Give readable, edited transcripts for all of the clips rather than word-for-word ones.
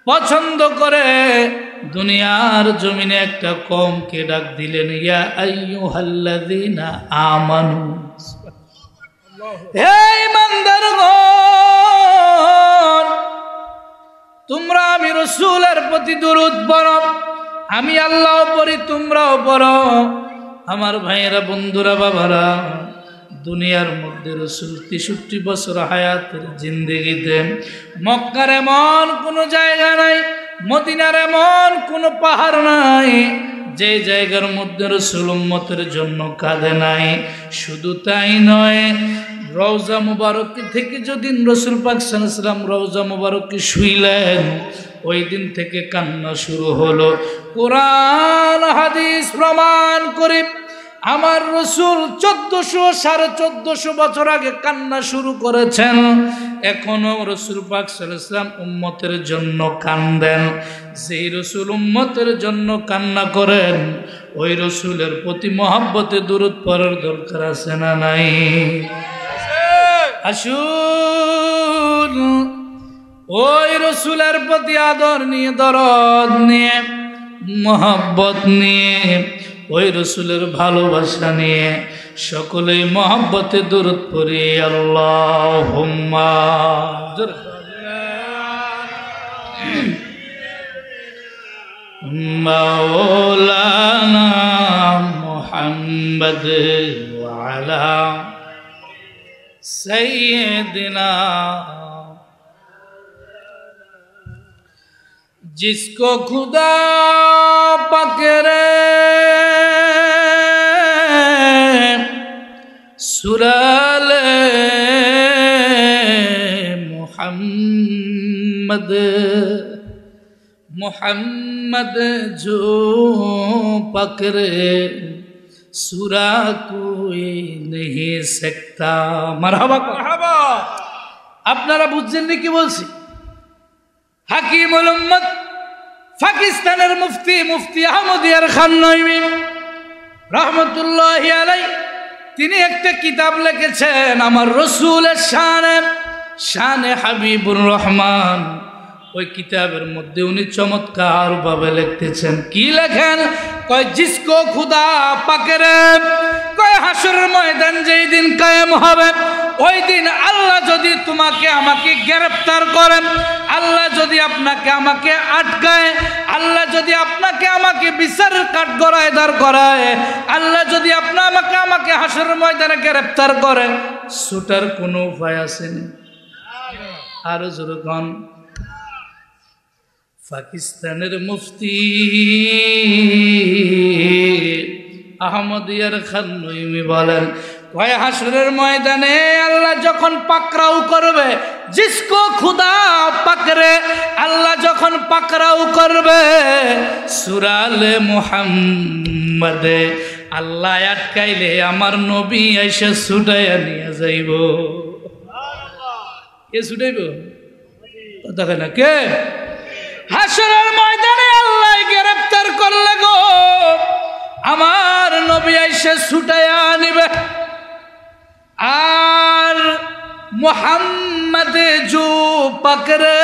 পছন্দ করে দুনিয়ার জমিনে একটা কওমকে ডাক দিলেন, ইয়া আইয়ুহাল্লাযীনা আমানু, হে ঈমানদারগণ, তোমরা আমি রাসূলের প্রতি দরুদ পড়ো, আমি আল্লাহ পড়ি, তোমরাও পড়ো। আমার ভাইয়েরা, বন্ধুরা, বাবারা, দুনিয়ার মধ্যে রাসূল 63 বছর হায়াতের জিন্দেগিতে মক্কার এমন কোনো জায়গা নাই, মদিনার এমন কোনো পাহাড় নাই যে জায়গার মধ্যে রাসূল উম্মতের জন্য কাঁদে নাই। শুধু তাই নয়, রওজা মুবারক থেকে যেদিন রাসূল পাক সাল্লাল্লাহু আলাইহি ওয়াসাল্লাম রওজা মুবারকে শুইলেন, ওই দিন থেকে কান্না শুরু হলো। কোরআন হাদিস প্রমাণ করে আমার রাসূল 1400-1450 বছর আগে কান্না শুরু করেছেন। এখনো রাসূল পাক সাল্লাল্লাহু আলাইহি ওয়াসাল্লাম উম্মতের জন্য কান্দেন। যেই রাসূল উম্মতের জন্য কান্না করেন, ওই রাসূলের প্রতি মহব্বতে দরুদ পড়ার দরকার আছে না নাই? আসুন ওই রাসূলের প্রতি আদর নিয়ে, দরদ নিয়ে, মহব্বত নিয়ে, ওই রাসূলের ভালোবাসা নিয়ে সকলেই মহব্বতে দরুদ পড়ি। আল্লাহুম্মা মাওলানা মুহাম্মদ ওয়া আলা সাইয়্যিদিনা, जिसको खुदा पकड़े सुराले मोहम्मद, मोहम्मद जो पकड़े सुरा कोई नहीं सकता। मरहबा मरहबा। আপনারা বুঝছেন নি কি বলছি? হাকিমুল উম্মত পাকিস্তানের মুফতি আহমদ ইয়ার খান নঈমি রহমতুল্লাহি আলাইহি, তিনি একটা কিতাব লিখেছেন আমার রাসূলের শানে হাবিবুর রহমান। ওই কিতাবের মধ্যে উনি চমৎকার ভাবে লিখতেছেন। কি লেখেন? কয় জিসকো খুদা পাকরে, কয় হাসরের ময়দান যেই দিন কায়েম হবে, ওই দিন আল্লাহ যদি তোমাকে আমাকে গ্রেফতার করেন, আল্লাহ যদি আপনাকে আমাকে আটকায়, আল্লাহ যদি আপনাকে আমাকে বিচারের কাঠগড়ায় দাঁড় করায়, আল্লাহ যদি আমাকে হাসরের ময়দানে গ্রেফতার করে, ছুটার কোনো উপায় আছে না? আরো জোরে কোন। পাকিস্তানের মুফতি আহমদ ইয়ার খান নঈমি বলেন, কয় হাসরের ময়দানে আল্লাহ যখন পাকড়াও করবে, জিসকো খুদা পাকড়ে, আল্লাহ যখন পাকড়াও করবে সুরালে মুহাম্মদে, আল্লাহ আটকাইলে আমার নবী এসে ছুটাইয়া নিয়ে যাইব। কে ছুটাইব? কথা কয় না কে? হাসরের ময়দানে আল্লাহ গ্রেফতার করলে গো, আমার নবী এসে ছুটাইয়া নিবে। আর মুহাম্মদ জু পাকড়ে,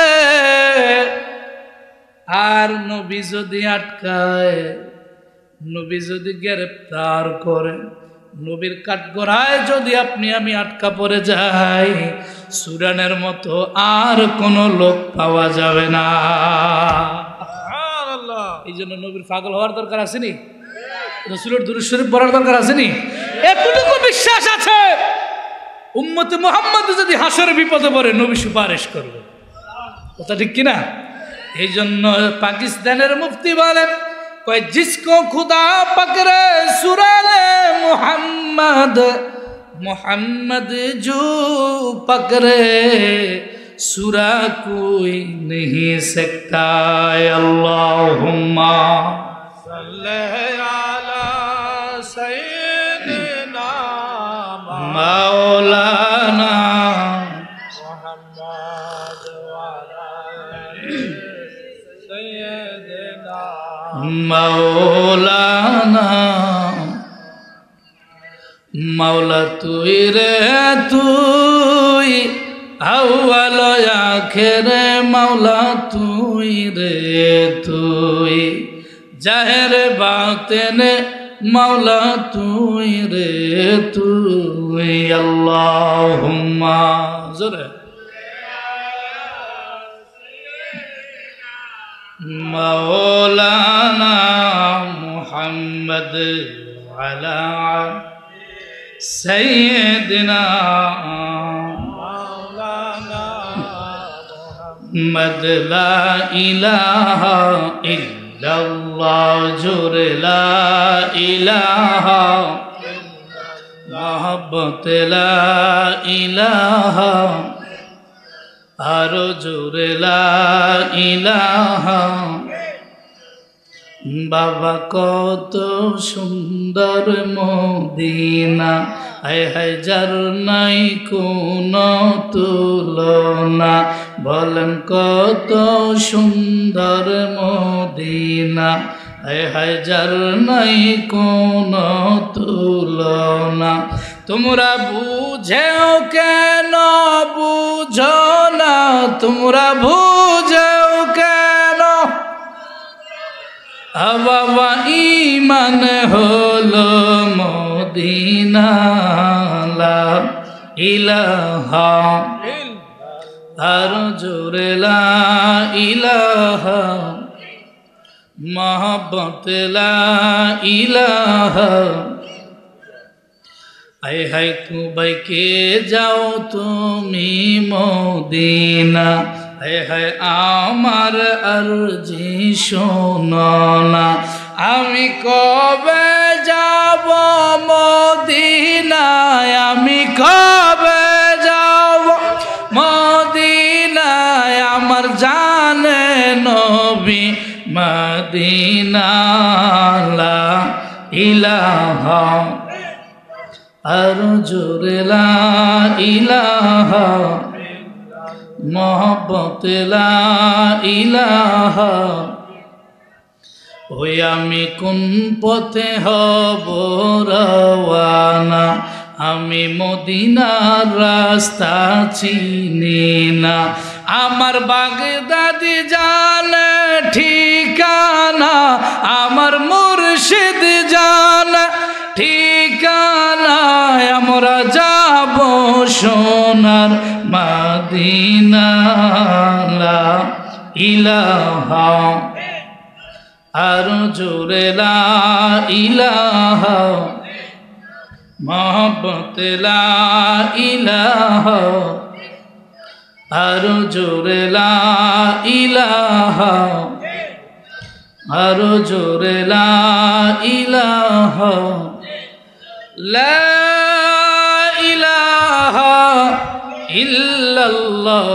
আর নবী যদি আটকায়, নবী যদি গ্রেফতার করে, নবীর কাঠগড়ায় যদি আমি আটকা পড়ে যাই, সুরানের মতো আর কোনো লোক পাওয়া যাবে না। এই জন্য নবীর পাগল হওয়ার দরকার আসেনি? রাসূলের দুরূদ শরীফ পড়ার দরকার আসেনি? এতটুকু বিশ্বাস আছে, উম্মতে মুহাম্মদ যদি হাসরে বিপদে পড়ে, নবী সুপারিশ করবে। কথা ঠিক কিনা? এই জন্য পাকিস্তানের মুফতি বলেন, কয় জিসকো খুদা পকড়ে সুরালে মুহাম্মদ, मोहम्मद जो पकड़े सुरा कोई नहीं सकता। अल्लाहुम्मा सल्ले अला सय्यिदिना मौलाना मुहम्मद वाला सय्यिदिना मौलाना। मौला तुई रे तुई अव्वल आखिर মাওলা তুই রে তুই, জাহের বাতেনে মাওলা তুই রে তুই। আল্লাহুম্মা জোরে মাওলানা মুহাম্মদ আলা সাইয়্যিদিনা মাওলানা মুহাম্মদ লা ইলাহা ইল্লাল্লাহ জোরে লা ইলাহা মুহাব্বত লা ইলাহা আরো জোরে লা ইলাহা। বাবা কত সুন্দর মদিনা, আয় হায় যার নাই কোনো তুলনা, বলেন কত সুন্দর মদিনা, আয় হায় যার নাই কোনো তুলনা। তোমরা বুঝেও কেন বুঝো না, তোমরা বুঝেও কেন, বাবা ঈমান হলো মদিনা লা ইলাহা আর জোরে লা ইলাহা মুহাব্বত লা ইলাহা। আয় হায় কুবাইকে যাও তুমি মদিনা, আয় হায় আমার আরজি শোনো না, আমি কবে যাব মদিনায়, আমি কবে যাব মদিনায়, আমার জানে নবী মদিনা লা ইলাহা আর জোরে লা ইলাহা মুহাব্বত লা ইলাহা। ওই আমি কোন পথে হব রওয়ানা, আমি মদিনার রাস্তা চিনি না, আমার বাগদাদি জানে ঠিকানা, আমার মুর্শিদ জানে ঠিকানা, আমরা যাব সোনার মদিনা লা ইলাহা আর জোরে লা ইলাহা মুহাব্বত লা ইলাহা আর জোরে লা ইলাহা আর জোরে লা ইলাহা লা ইলাহা ইল্লাল্লাহ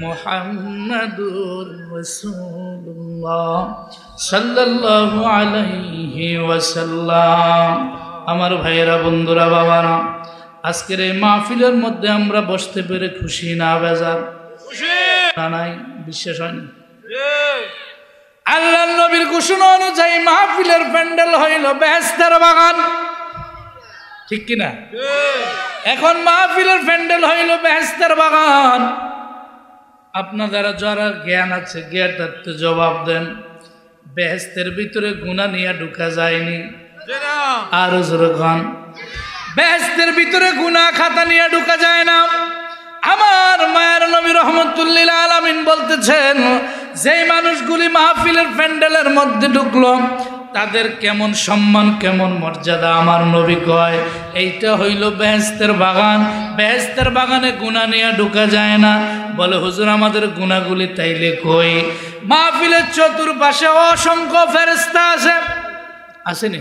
মুহাম্মাদুর রাসূলুল্লাহ সাল্লাল্লাহু আলাইহি ওয়াসাল্লাম। আমার ভাইয়েরা, বন্ধুরা, বাবারা, আজকের এই মাহফিলের মধ্যে আমরা বসতে পেরে খুশি না বেজার? না নাই? বিশ্বাস হয় না? আল্লাহর নবীর ঘোষণা অনুযায়ী মাহফিলের প্যান্ডেল হইল বেহেশতের বাগান, ঠিক কিনা? এখন মাহফিলের প্যান্ডেল হইল বেহেশতের বাগান। আপনাদের যারা জ্ঞান আছে জ্ঞানটাতে জবাব দেন, বেহেশতের ভিতরে গুনাহ নিয়ে ঢুকা যায়নি? আর জোরে খান, বেহেশতের ভিতরে গুনাহ খাতা নিয়ে ঢুকা যায় না। আমার মায়ের নবী রাহমাতুল লিল আলামিন বলতেছেন, যেই মানুষগুলি মাহফিলের প্যান্ডেলের মধ্যে ঢুকলো তাদের কেমন সম্মান, কেমন মর্যাদা। আমার নবী কয় এইটা হইল বেহেশতের বাগান, বেহেশতের বাগানে গুনাহ নিয়ে ঢুকা যায় না। বলে হুজুর আমাদের গুনাহগুলি তাইলে কই? মাহফিলের চতুর্পাশে অসংখ্য ফেরেশতা আছে, আসেনি?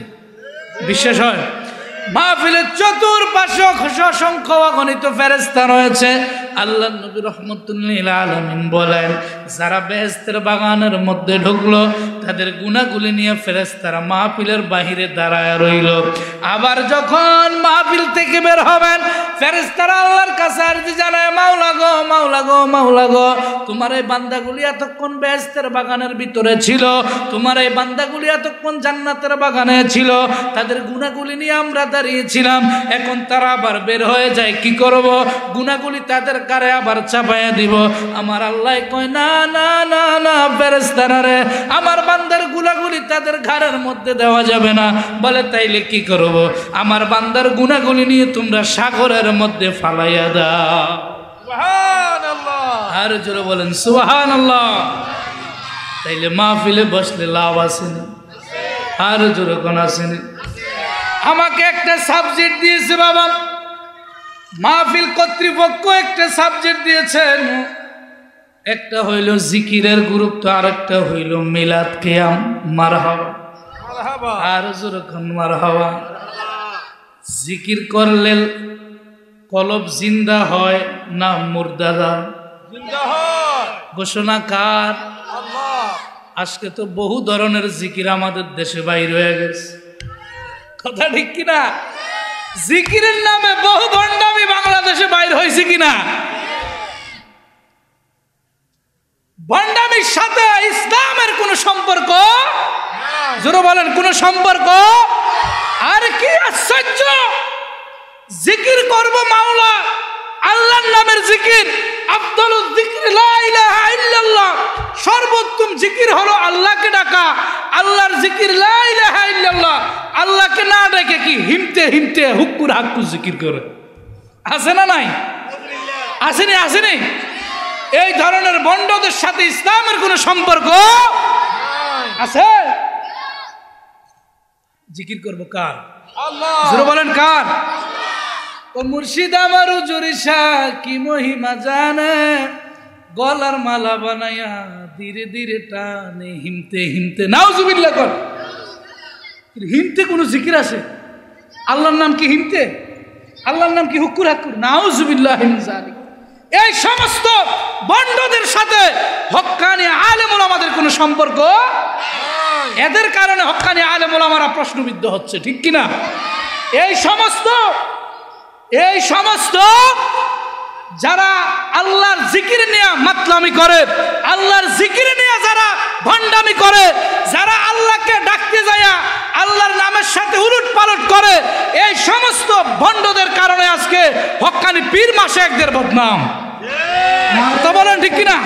বিশ্বাস হয়? মাহফিলের চতুর্পাশে অসংখ্য অগণিত ফেরেশতা রয়েছে। আল্লাহ নবী রাহমাতুল লিল আলামিন বলেন যারা বেহেশতের বাগানের মধ্যে ঢুকলো তাদের গুনাহগুলি নিয়ে ফেরেশতারা মাহফিলের বাহিরে দাঁড়ায় রইল। আবার যখন মাহফিল থেকে বের হবেন ফেরেশতারা আল্লাহর কাছে আরজি জানায়, মাওলা গো মাওলা গো মাওলা গো, তোমার এই বান্দাগুলি এতক্ষণ বেহেশতের বাগানের ভিতরে ছিল, তোমার এই বান্দাগুলি এতক্ষণ জান্নাতের বাগানে ছিল, তাদের গুনাহগুলি নিয়ে আমরা দাঁড়িয়েছিলাম, এখন তারা আবার বের হয়ে যায়, কি করব? গুনাহগুলি তাদের কারে আবার চাপায়া দিব। আমার আল্লাহ কয়, না না না না ফেরেশতারা রে, আমার বান্দার গুনাহগুলি তাদের ঘাড়ের মধ্যে দেওয়া যাবে না। বলে তাইলে কি করব? আমার বান্দার গুনাহগুলি নিয়ে তোমরা সাগরের মধ্যে ফালাইয়া দাও। সুবহানাল্লাহ, আর জোরে বলেন সুবহানাল্লাহ। তাইলে মাহফিলে বসলে লাভ আছে না? আর জোরে কোন আছে না? আমাকে একটা সাবজেক্ট দিয়েছে বাবা, মাহফিল কর্তৃপক্ষ একটা সাবজেক্ট দিয়েছেন, একটা হইল জিকিরের গুরুত্ব, আর একটা হইল মিলাদ কিয়াম। মারহাবা, আর জোরে কোন মারহাবা। জিকির করলে কলব জিন্দা হয় না মুর্দা যায়? ঘোষণা কার? আজকে তো বহু ধরনের জিকির আমাদের দেশে বাইর হয়ে গেছে, কথা ঠিক কিনা? জিকিরের নামে বহু ভণ্ডামি বাংলাদেশে বাইর হয়েছে কিনা? ভণ্ডামির সাথে ইসলামের কোন সম্পর্ক? জোরে বলেন, কোন সম্পর্ক? আর কি আশ্চর্য! জিকির করব মাওলা, আল্লাহর নামের জিকির, আফদালুজ যিকরি লা ইলাহা ইল্লাল্লাহ, সর্বোত্তম জিকির হলো আল্লাহকে ডাকা। আল্লাহর জিকির লা ইলাহা ইল্লাল্লাহ, আল্লাহকে না ডেকে কি হিমতে হিমতে হুক্কুর হাক্কু জিকির করে। আছে না নাই? আসেনি আসেনি? এই ধরনের বন্ডদের সাথে ইসলামের কোনো সম্পর্ক আছে? জিকির করব কার? আল্লাহ। জোরে বলেন কার? ও মুর্শিদ আমার জরিশা কি মহিমা জানে, গলার মালা বানায়া ধীরে ধীরে টানে হিমতে হিমতে। নাউজুবিল্লাহ কর। হিমতে কোন জিকির আছে? আল্লাহর নাম কি হিমতে? আল্লাহর নাম কি হুক্কুর হাক্কুর? নাউজুবিল্লাহ মিন যালিক। এই সমস্ত বন্ডদের সাথে হক্কানি আলেম ওলামাদের কোনো সম্পর্ক? এদের কারণে হক্কানি আলেম ওলামারা প্রশ্নবিদ্ধ হচ্ছে, ঠিক কিনা? এই সমস্ত যারা আল্লাহর জিকির নিয়ে মাতলামি করে, আল্লাহর জিকির নিয়ে যারা ভণ্ডামি করে, যারা আল্লাহকে ডাকতে যায় আল্লাহর নামের সাথে উলট পালট করে, এই সমস্ত ভণ্ডদের কারণে আজকে হক্কানি পীর মাশায়েখদের বদনাম। কথা বলেন ঠিক কিনা?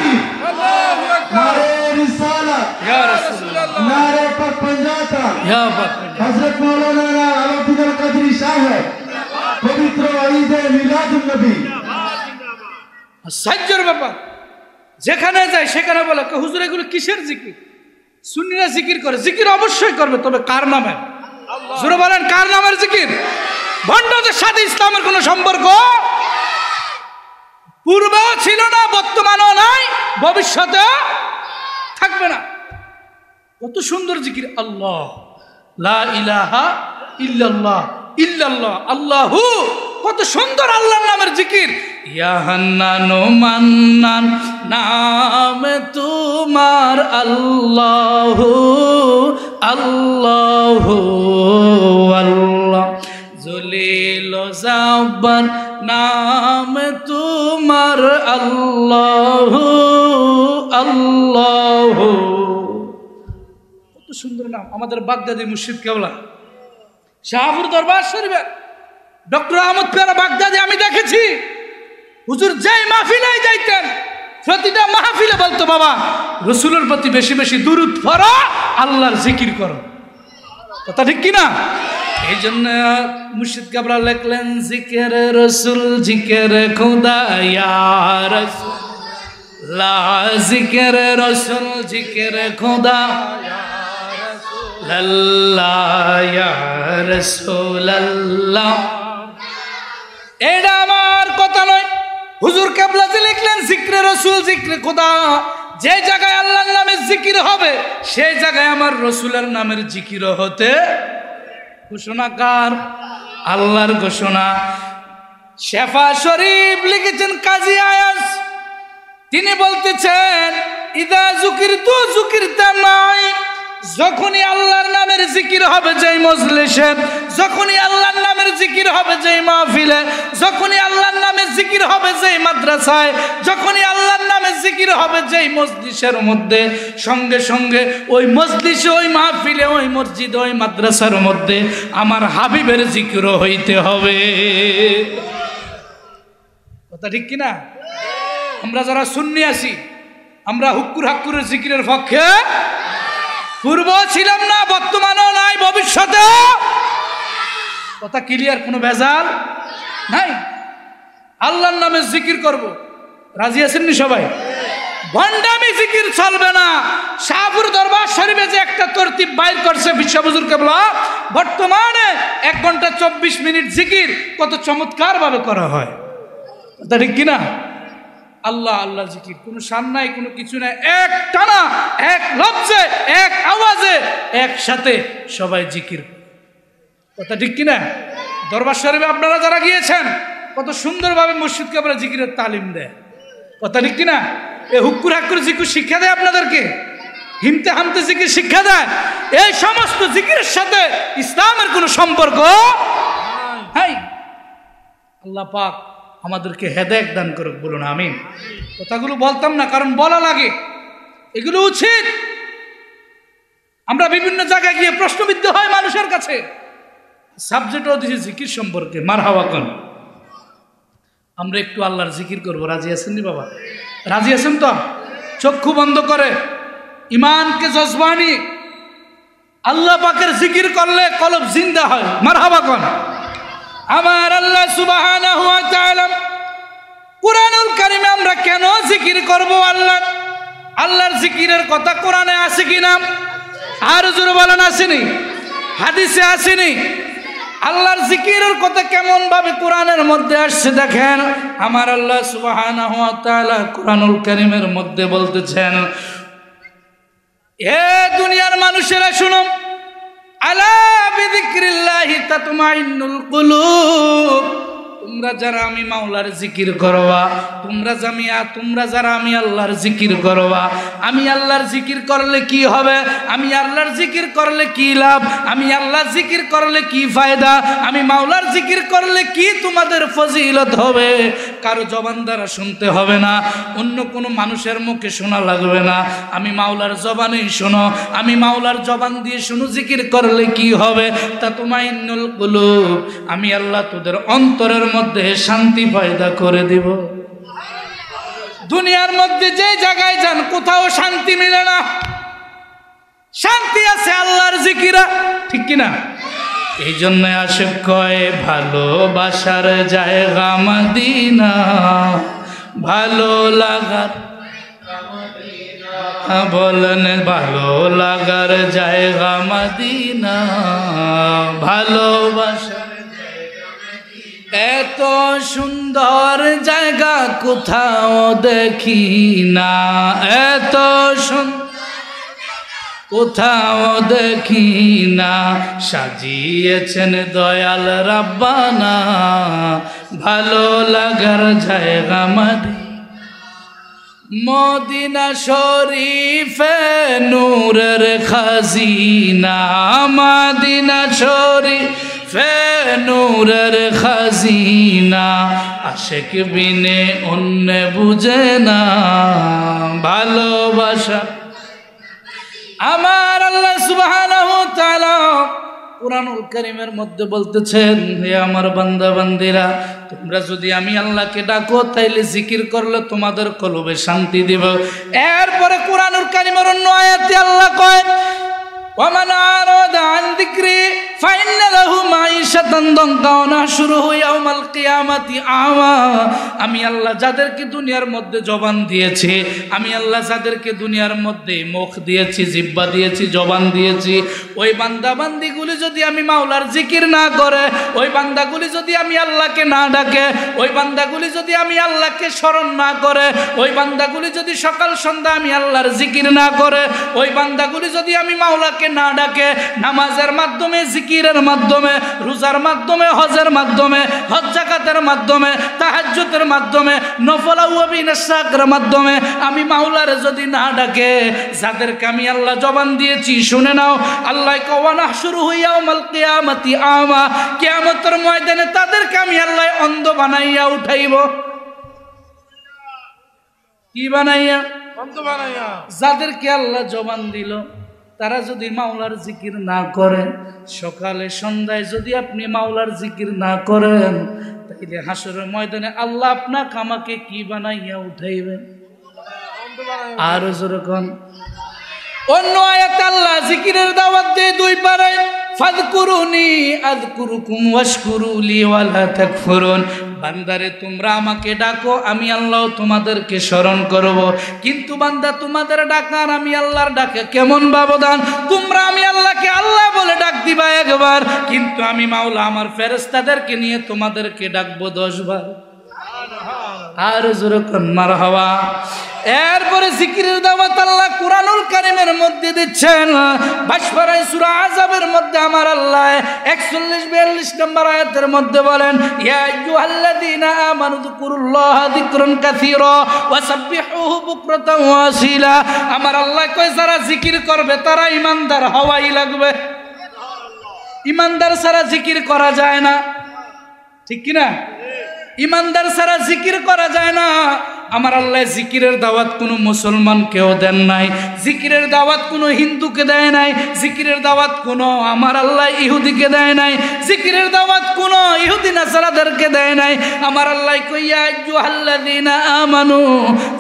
হযরত মাওলানা আলাউদ্দিন কাদরি সাহেব পবিত্র ঈদে মিলাদুন নবী। আশ্চর্যের ব্যাপার, যেখানে যায় সেখানে বলে হুজুর এগুলো কিসের জিকির? সুন্নিরা জিকির করে, জিকির অবশ্যই করবে, তবে কার নামে? জোরে বলেন কার নামের জিকির? ভণ্ডদের সাথে ইসলামের কোনো সম্পর্ক পূর্বেও ছিল না, বর্তমানেও নাই, ভবিষ্যতে থাকবে না। কত সুন্দর জিকির, আল্লাহ লা ইলাহা ইল্লাল্লাহ ইল্লাল্লাহ আল্লাহু, কত সুন্দর আল্লাহর নামের জিকির। ইয়া হান্নানু মান্নান নাম তোমার আল্লাহু আল্লাহু আল্লাহ, জলিল জাব্বার নাম তোমার আল্লাহু আল্লাহু। কত সুন্দর নাম। আমাদের বাগদাদি মুর্শিদ কেবলা শাহপুর দরবার শরীফের ডক্টর আহমদ পেয়ারা বাগদাদি আমি দেখেছি, হুজুর যেই মাহফিলে যাইতেন প্রতিটা মাহফিলে বলতো, বাবা রসুলের প্রতি বেশি বেশি দুরূদ পড়ো, আল্লাহর জিকির করো। কথা ঠিক কিনা? এই জন্য মুর্শিদ কেবলা লিখলেন, জিকির রসুল জিকির খুদা ইয়া রাসূল, লা জিকির রসুল জিকির খুদা আল্লাহ ইয়া রাসূলুল্লাহ। এটা আমার কথা নয়, হুজুর কেবলা যে লিখলেন জিক্রে রসুল জিক্রে খোদা, যে জায়গায় আল্লাহর নামের জিকির হবে সেই জায়গায় আমার রসুলের নামের জিকির হতে। ঘোষণাকার আল্লাহর ঘোষণা। শেফা শরীফ লিখেছেন কাজী আয়াজ, তিনি বলতেছেন ইদা যুকিরতু যুকিরতা মাই, যখনই আল্লাহর নামের জিকির হবে যেই মজলিসে, যখনই আল্লাহর নামের জিকির হবে যেই মাহফিলে, যখনই আল্লাহর নামের জিকির হবে যেই মাদ্রাসায়, যখনই আল্লাহর নামের জিকির হবে যেই মজলিসের মধ্যে, সঙ্গে সঙ্গে ওই মজলিসে, ওই মাহফিলে, ওই মসজিদে, ওই মাদ্রাসার মধ্যে আমার হাবিবের জিকিরও হইতে হবে। কথা ঠিক কিনা? আমরা যারা সুন্নি আছি, আমরা হুক্কুর হাক্কুরের জিকিরের পক্ষে পূর্ব ছিলাম না, বর্তমানেও নাই, ভবিষ্যতে। কথা ক্লিয়ার, কোনো ভেজাল নাই। আল্লাহর নামে জিকির করব, রাজি আছেননি সবাই? ভণ্ডামি জিকির চলবে না। শাহপুর দরবার শরীফে যে একটা তরতিব বাইর করছে বিশ্ব হুজুর কেবলা, বর্তমানে 1 ঘন্টা 24 মিনিট জিকির কত চমৎকার ভাবে করা হয়। কথা ঠিক কিনা? আল্লাহ আল্লাহ জিকির, কোনো শান নাই, কোনো কিছু নাই, এক টানা, এক লফজে, এক আওয়াজে একসাথে সবাই জিকির। কথা ঠিক কিনা? দরবার শরীফে আপনারা যারা গিয়েছেন, কত সুন্দরভাবে মসজিদকে আমরা জিকিরের তালিম দেয়। কথা ঠিক কিনা? এই হুক্কুর হাক্কুর জিকির শিক্ষা দেয় আপনাদেরকে, হিমতে হামতে জিকির শিক্ষা দেয়। এই সমস্ত জিকিরের সাথে ইসলামের কোনো সম্পর্ক নাই। আল্লাহ পাক আমাদেরকে হেদায়েত দান করুক, বলুন আমিন। কথাগুলো বলতাম না, কারণ বলা লাগে, এগুলো উচিত। আমরা বিভিন্ন জায়গায় গিয়ে প্রশ্নবিদ্ধ হয় মানুষের কাছে, সাবজেক্টও দিয়েছি জিকির সম্পর্কে। মারহাবা কোন, আমরা একটু আল্লাহর জিকির করবো, রাজি আছেন নি বাবা? রাজি আছেন তো? চক্ষু বন্ধ করে ইমানকে জজবানি, আল্লাহ পাকের জিকির করলে কলব জিন্দা হয়। মারহাবা কোন। আমার আল্লাহ সুবহানাহু ওয়া তাআলা কুরআনুল কারীমে আমরা কেন জিকির করব? আল্লাহর জিকিরের কথা কোরআনে আছে কিনা? আর জোরে বলেন, আসেনি? হাদিসে আসেনি? আল্লাহর জিকিরের কথা কেমন ভাবে কোরআনের মধ্যে আসছে দেখেন। আমার আল্লাহ সুবহানাহু ওয়া তাআলা কুরআনুল কারীমের মধ্যে বলতেছেন, এ দুনিয়ার মানুষেরা শুনো, আলা বিযিকরিল্লাহি তাতমাইন্নুল কুলুব, তোমরা যারা আমি মাওলার জিকির করবা, তোমরা যারা আমি আল্লাহর জিকির করবা, আমি আল্লাহর জিকির করলে কি হবে? আমি আল্লাহর জিকির করলে কি লাভ? আমি আল্লাহর জিকির করলে কি ফায়দা? আমি মাওলার জিকির করলে কি তোমাদের ফজিলত হবে? কারো জবান দ্বারা শুনতে হবে না, অন্য কোনো মানুষের মুখে শোনা লাগবে না, আমি মাওলার জবানেই শোনো। আমি মাওলার জবান দিয়ে শুনো জিকির করলে কি হবে? তাতমাইন্নুল কুলুব, আমি আল্লাহ তোদের অন্তরের মধ্যে শান্তি পয়দা করে দিব। দুনিয়ার মধ্যে যে জায়গায় যান, কোথাও শান্তি মিলে না। শান্তি আছে আল্লাহর জিকিরা, ঠিক কিনা? এই জন্য আশিক কয়, ভালোবাসার জায়গা মদিনা, ভালো লাগার, বলেন ভালো লাগার জায়গা মদিনা, ভালোবাসা এত সুন্দর জায়গা কোথাও দেখি না, এত সুন্দর কোথাও দেখি না, সাজিয়েছেন দয়াল রাব্বানা, ভালো লাগার জায়গা মদিনা শরীফে নূরের খাজিনা, মদিনা শরীফে নূরের খাজিনা, আশিক বিনে অন্য বুঝে না ভালোবাসা। আমার আল্লাহ সুবহানাহু ওয়া তাআলা কুরআনুল কারীমের মধ্যে বলতেছেন, হে আমার বান্দা বান্দিরা, তোমরা যদি আমি আল্লাহকে ডাকো, তাইলে জিকির করলে তোমাদের কলবে শান্তি দিব। এরপরে কুরআনুল কারীমের অন্য আয়াতে আল্লাহ কয়, ওয়ামান আরাদা আন যিকরি ফাইন্না লাহু মাঈশাতান দানকা ওয়া নাহশুরুহু ইয়াওমাল কিয়ামাতি আমা। আমি আল্লাহ যাদেরকে দুনিয়ার মধ্যে জবান দিয়েছি, আমি আল্লাহ যাদেরকে দুনিয়ার মধ্যে মুখ দিয়েছি, জিহ্বা দিয়েছি, জবান দিয়েছি, ওই বান্দা বান্দিগুলি যদি আমি মাওলার জিকির না করে, ওই বান্দাগুলি যদি আমি আল্লাহকে না ডাকে, ওই বান্দাগুলি যদি আমি আল্লাহকে স্মরণ না করে, ওই বান্দাগুলি যদি সকাল সন্ধ্যা আমি আল্লাহর জিকির না করে, ওই বান্দাগুলি যদি আমি মাওলাকে না ডাকে, নামাজের মাধ্যমে জিকির জিকিরের মাধ্যমে, রোজার মাধ্যমে, হজের মাধ্যমে, হজ যাকাতের মাধ্যমে, তাহাজ্জুদের মাধ্যমে, নফল আওয়াবিনের সাকর মাধ্যমে আমি মাওলারে যদি না ডাকে, যাদেরকে আমি আল্লাহ জবান দিয়েছি শুনে নাও, আল্লাহ কওয়া নাহশুরুহু ইয়াউমাল কিয়ামাতি আমা, কিয়ামতের ময়দানে তাদেরকে আমি আল্লাহ অন্ধ বানাইয়া উঠাইব। কি বানাইয়া? অন্ধ বানাইয়া। যাদেরকে আল্লাহ জবান দিল তারা যদি মাওলার জিকির না করে, সকালে সন্ধ্যায় যদি আপনি মাওলার জিকির না করেন, তাইলে হাসরের ময়দানে আল্লাহ আপনাকে আমাকে কি বানাইয়া উঠাইবেন? আর যেরকম অন্য আয়াতে আল্লাহ জিকিরের দাওয়াত দিয়ে দুই পারে, ফাযকুরুনি আযকুরুকুম ওয়াশকুরু লি ওয়ালা তাকফুরুন। বান্দারে তোমরা আমাকে ডাকো, আমি আল্লাহ তোমাদেরকে স্মরণ করব। কিন্তু বান্দা তোমাদের ডাকার আমি আল্লাহর ডাকে কেমন ব্যবধান? তোমরা আমি আল্লাহকে আল্লাহ বলে ডাক দিবা একবার, কিন্তু আমি মাওলা আমার ফেরেশতাদেরকে নিয়ে তোমাদেরকে ডাকবো 10 বার। আর যেরকম মারহাবা। এরপরে জিকিরের দাওয়াত আল্লাহ কুরআনুল কারীমের মধ্যে দিচ্ছেন। 22 পারায় সূরা আযাবের মধ্যে আমার আল্লাহ 41-42 নম্বর আয়াতের মধ্যে বলেন, ইয়া আইয়ুহাল্লাযীনা আমানু যিকুরুল্লাহা যিকরান কাসীরা ওয়া সাব্বিহুহু বুকরাতান ওয়া আসীলা। আমার আল্লাহ কয় যারা জিকির করবে তারা ঈমানদার হওয়াই লাগবে। ঈমানদার ছাড়া জিকির করা যায় না, ঠিক কি না? ঈমানদার ছাড়া জিকির করা যায় না। আমার আল্লাহ জিকিরের দাওয়াত কোনো মুসলমানকেও দেন নাই, জিকিরের দাওয়াত কোনো হিন্দুকে দেয় নাই, জিকিরের দাওয়াত কোনো আমার আল্লাহ ইহুদিকে দেয় নাই, জিকিরের দাওয়াত কোনো ইহুদি নাসারাদেরকে দেয় নাই। আমার আল্লাহ কইয়া আইয়ুহাল্লাযীনা আমানু,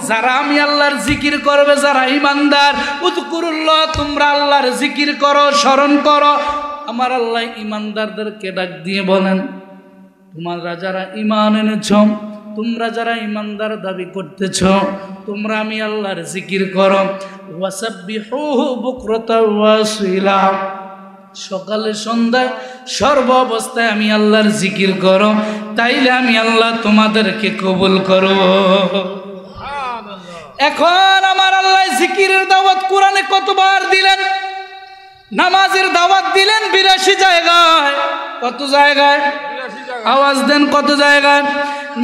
যারা আমি আল্লাহর জিকির করবে, যারা ঈমানদার, উযকুরুল্লাহ, তোমরা আল্লাহর জিকির করো, স্মরণ করো। আমার আল্লাহ ঈমানদারদেরকে ডাক দিয়ে বলেন, তোমরা যারা ঈমান এনেছ, তোমরা যারা ঈমানদার দাবি করতেছ, তোমরা আমি আল্লাহর জিকির করো। ওয়াসাব্বিহুহু বুকরাতান ওয়া আসীলা, সকালে সন্ধ্যায় সর্ব অবস্থায় আমি আল্লাহর জিকির করো, তাইলে আমি আল্লাহ তোমাদেরকে কবুল করব। এখন আমার আল্লাহ জিকিরের দাওয়াত কোরআনে কতবার দিলেন? নামাজের দাওয়াত দিলেন 82 জায়গায়। কত জায়গায়? আওয়াজ দেন, কত জায়গায়?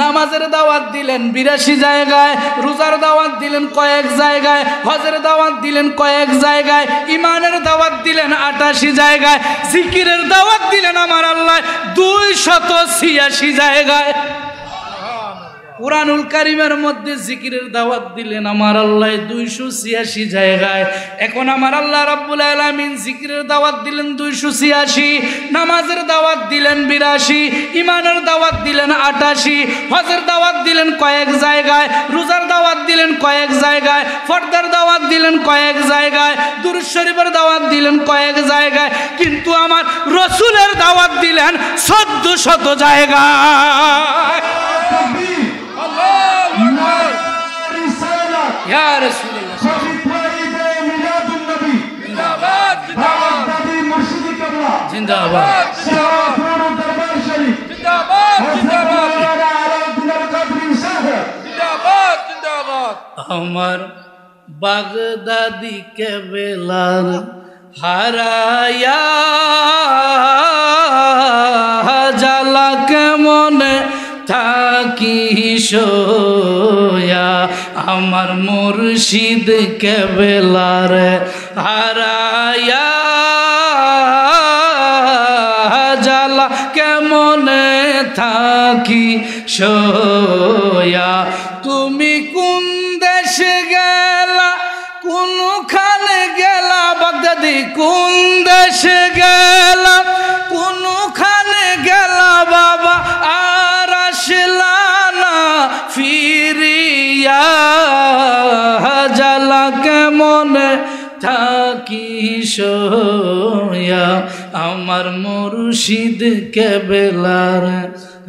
নামাজের দাওয়াত দিলেন 82 জায়গায়, রোজার দাওয়াত দিলেন কয়েক জায়গায়, হজের দাওয়াত দিলেন কয়েক জায়গায়, ঈমানের দাওয়াত দিলেন 88 জায়গায়, জিকিরের দাওয়াত দিলেন আমার আল্লাহ 286 জায়গায়। কুরআনুল কারীমের মধ্যে জিকিরের দাওয়াত দিলেন আমার আল্লাহ 286 জায়গায়। এখন আমার আল্লাহ রাব্বুল আলামিন জিকিরের দাওয়াত দিলেন 286, নামাজের দাওয়াত দিলেন 82, ঈমানের দাওয়াত দিলেন 88, হজের দাওয়াত দিলেন কয়েক জায়গায়, রোজার দাওয়াত দিলেন কয়েক জায়গায়, ফরদার দাওয়াত দিলেন কয়েক জায়গায়, দুরূদ শরীফের দাওয়াত দিলেন কয়েক জায়গায়, কিন্তু আমার রাসূলের দাওয়াত দিলেন 1400 জায়গায়। ইয়া রাসূলুল্লাহ, জিন্দাবাদ জিন্দাবাদ, মুর্শিদি কেবলা জিন্দাবাদ, দরবার শরীফ জিন্দাবাদ জিন্দাবাদ, জিন্দাবাদ জিন্দাবাদ। আমার বাগদাদি কেবলার হারায়া জালা কেমন থাকি সোয়া, আমার মুর্শিদ কেবলার হারায়া জালা কেমন থাকি সোয়া। তুমি কোন দেশে গেলা, কোনখানে গেলা বাগদাদি, কোন দেশে গেলা, কোনখানে গেলা বাবা, আর আসলা না ফিরিয়া, জালা কেমন থাকি সোয়া, আমার মুর্শিদ কেবলার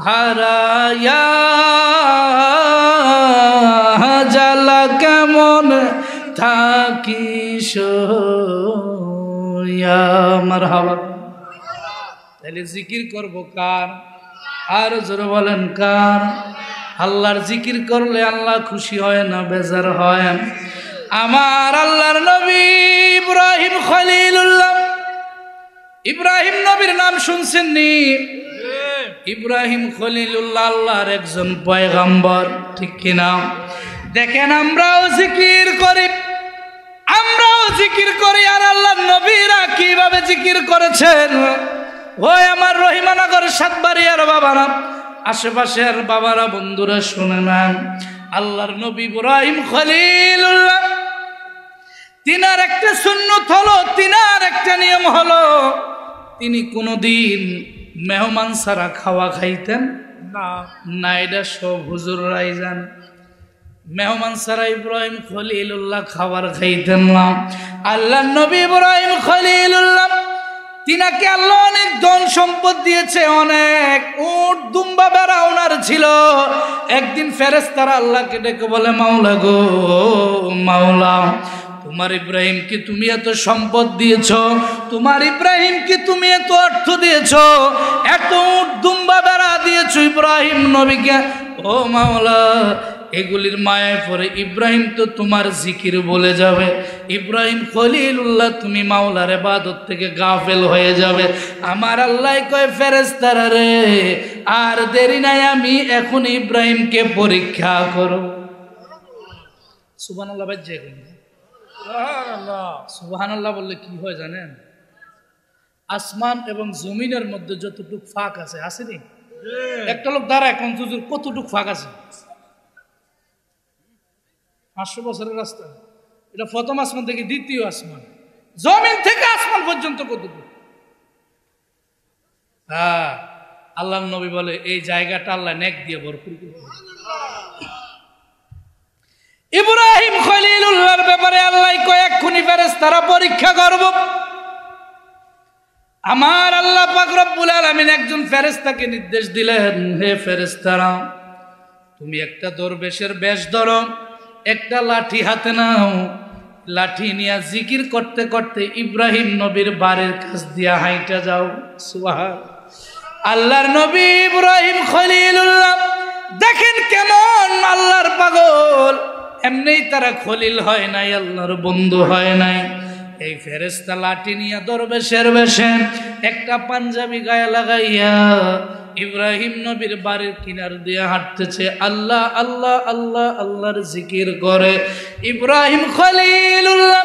হারায়া জালা কেমন থাকি সোয়া। মারহাবা। তাহলে জিকির করব কার? আর জোরে বলেন কার? আল্লাহর জিকির করলে আল্লাহ খুশি হয় না বেজার হয়? আমার আল্লাহর নবী ইব্রাহিম খলিলুল্লাহ ইব্রাহিম নবীর নাম শুনছেন নি? ইব্রাহিম খলিলুল্লাহ আল্লাহর একজন পয়গম্বর, ঠিক কিনা? দেখেন আমরাও জিকির করি, আর আল্লাহর নবীরা কিভাবে জিকির করেছেন। ওই আমার রহিমানগর সাতবাড়িয়ার বাবারা, আশেপাশের বাবারা, বন্ধুরা শুনে নেন, আল্লাহর নবী ইব্রাহিম খলিলুল্লাহ তিনার একটা সুন্নত হলো, তিনার একটা নিয়ম হলো, তিনি কোনোদিন মেহমান ছাড়া খাওয়া খাইতেন না। এটা সব হুজুররাই জান। মেহমান ছাড়া ইব্রাহিম খলিলুল্লাহ খাবার খাইতেন না। আল্লাহর নবী ইব্রাহিম খলিলুল্লাহ তিনাকে আল্লাহ অনেক ধন সম্পদ দিয়েছে, অনেক উট দুম্বা বেড়া ওনার ছিল। একদিন ফেরেশতারা আল্লাহকে ডেকে বলে, মাওলা গো মাওলা, তোমার ইব্রাহিমকে তুমি এত সম্পদ দিয়েছ, তোমার ইব্রাহিমকে তুমি এত অর্থ দিয়েছ, এত উট দুম্বা বেড়া দিয়েছ ইব্রাহিম নবীকে, ও মাওলা এগুলির মায়ায় পড়ে ইব্রাহিম তো তোমার জিকির বলে যাবে, ইব্রাহিম খলিলুল্লাহ তুমি মাওলার ইবাদত থেকে গাফেল হয়ে যাবে। আমার আল্লাহ কয়, ফেরেশতারা রে, আর দেরি নাই, আমি এখন ইব্রাহিমকে পরীক্ষা করব। সুবহানাল্লাহ বাজ্জে, সুবহানাল্লাহ বললে কি হয় জানেন? আসমান এবং জমিনের মধ্যে যতটুক ফাঁক আছে, আসেনি? একটা লোক দাঁড়ায় এখন হুজুর কতটুক ফাঁক আছে? 500 বছরের রাস্তা। এটা প্রথম আসমান থেকে দ্বিতীয় আসমান, জমিন থেকে আসমান পর্যন্ত কতটুকু? হ্যাঁ, আল্লাহর নবী বলে এই জায়গাটা আল্লাহ নেক দিয়ে ভরপুর করে। ইব্রাহিম খলিলুল্লাহর ব্যাপারে আল্লাহ কয়েকক্ষণি ফেরেশতারা পরীক্ষা করব। আমার আল্লাহ পাক রব্বুল আলামিন একজন ফেরেশতাকে নির্দেশ দিলেন, হে ফেরেশতারা, তুমি একটা দরবেশের বেশ ধরো, একটা লাঠি হাতে নাও, লাঠি নিয়ে জিকির করতে করতে ইব্রাহিম নবীর বাড়ির কাছ দিয়া হাইটা যাও। সুবহান আল্লাহর নবী ইব্রাহিম খলিলুল্লাহ দেখেন কেমন আল্লাহর পাগল, এমনিই তারা খলিল হয় নাই, আল্লাহর বন্ধু হয় নাই। এই ফেরেশতা লাঠি নিয়ে দরবেশের বেশে একটা পাঞ্জাবি গায়ে লাগাইয়া ইব্রাহিম নবীর বাড়ির কিনার দিয়ে হাঁটতেছে, আল্লাহ আল্লাহ আল্লাহ আল্লাহর জিকির করে। ইব্রাহিম খলিলুল্লাহ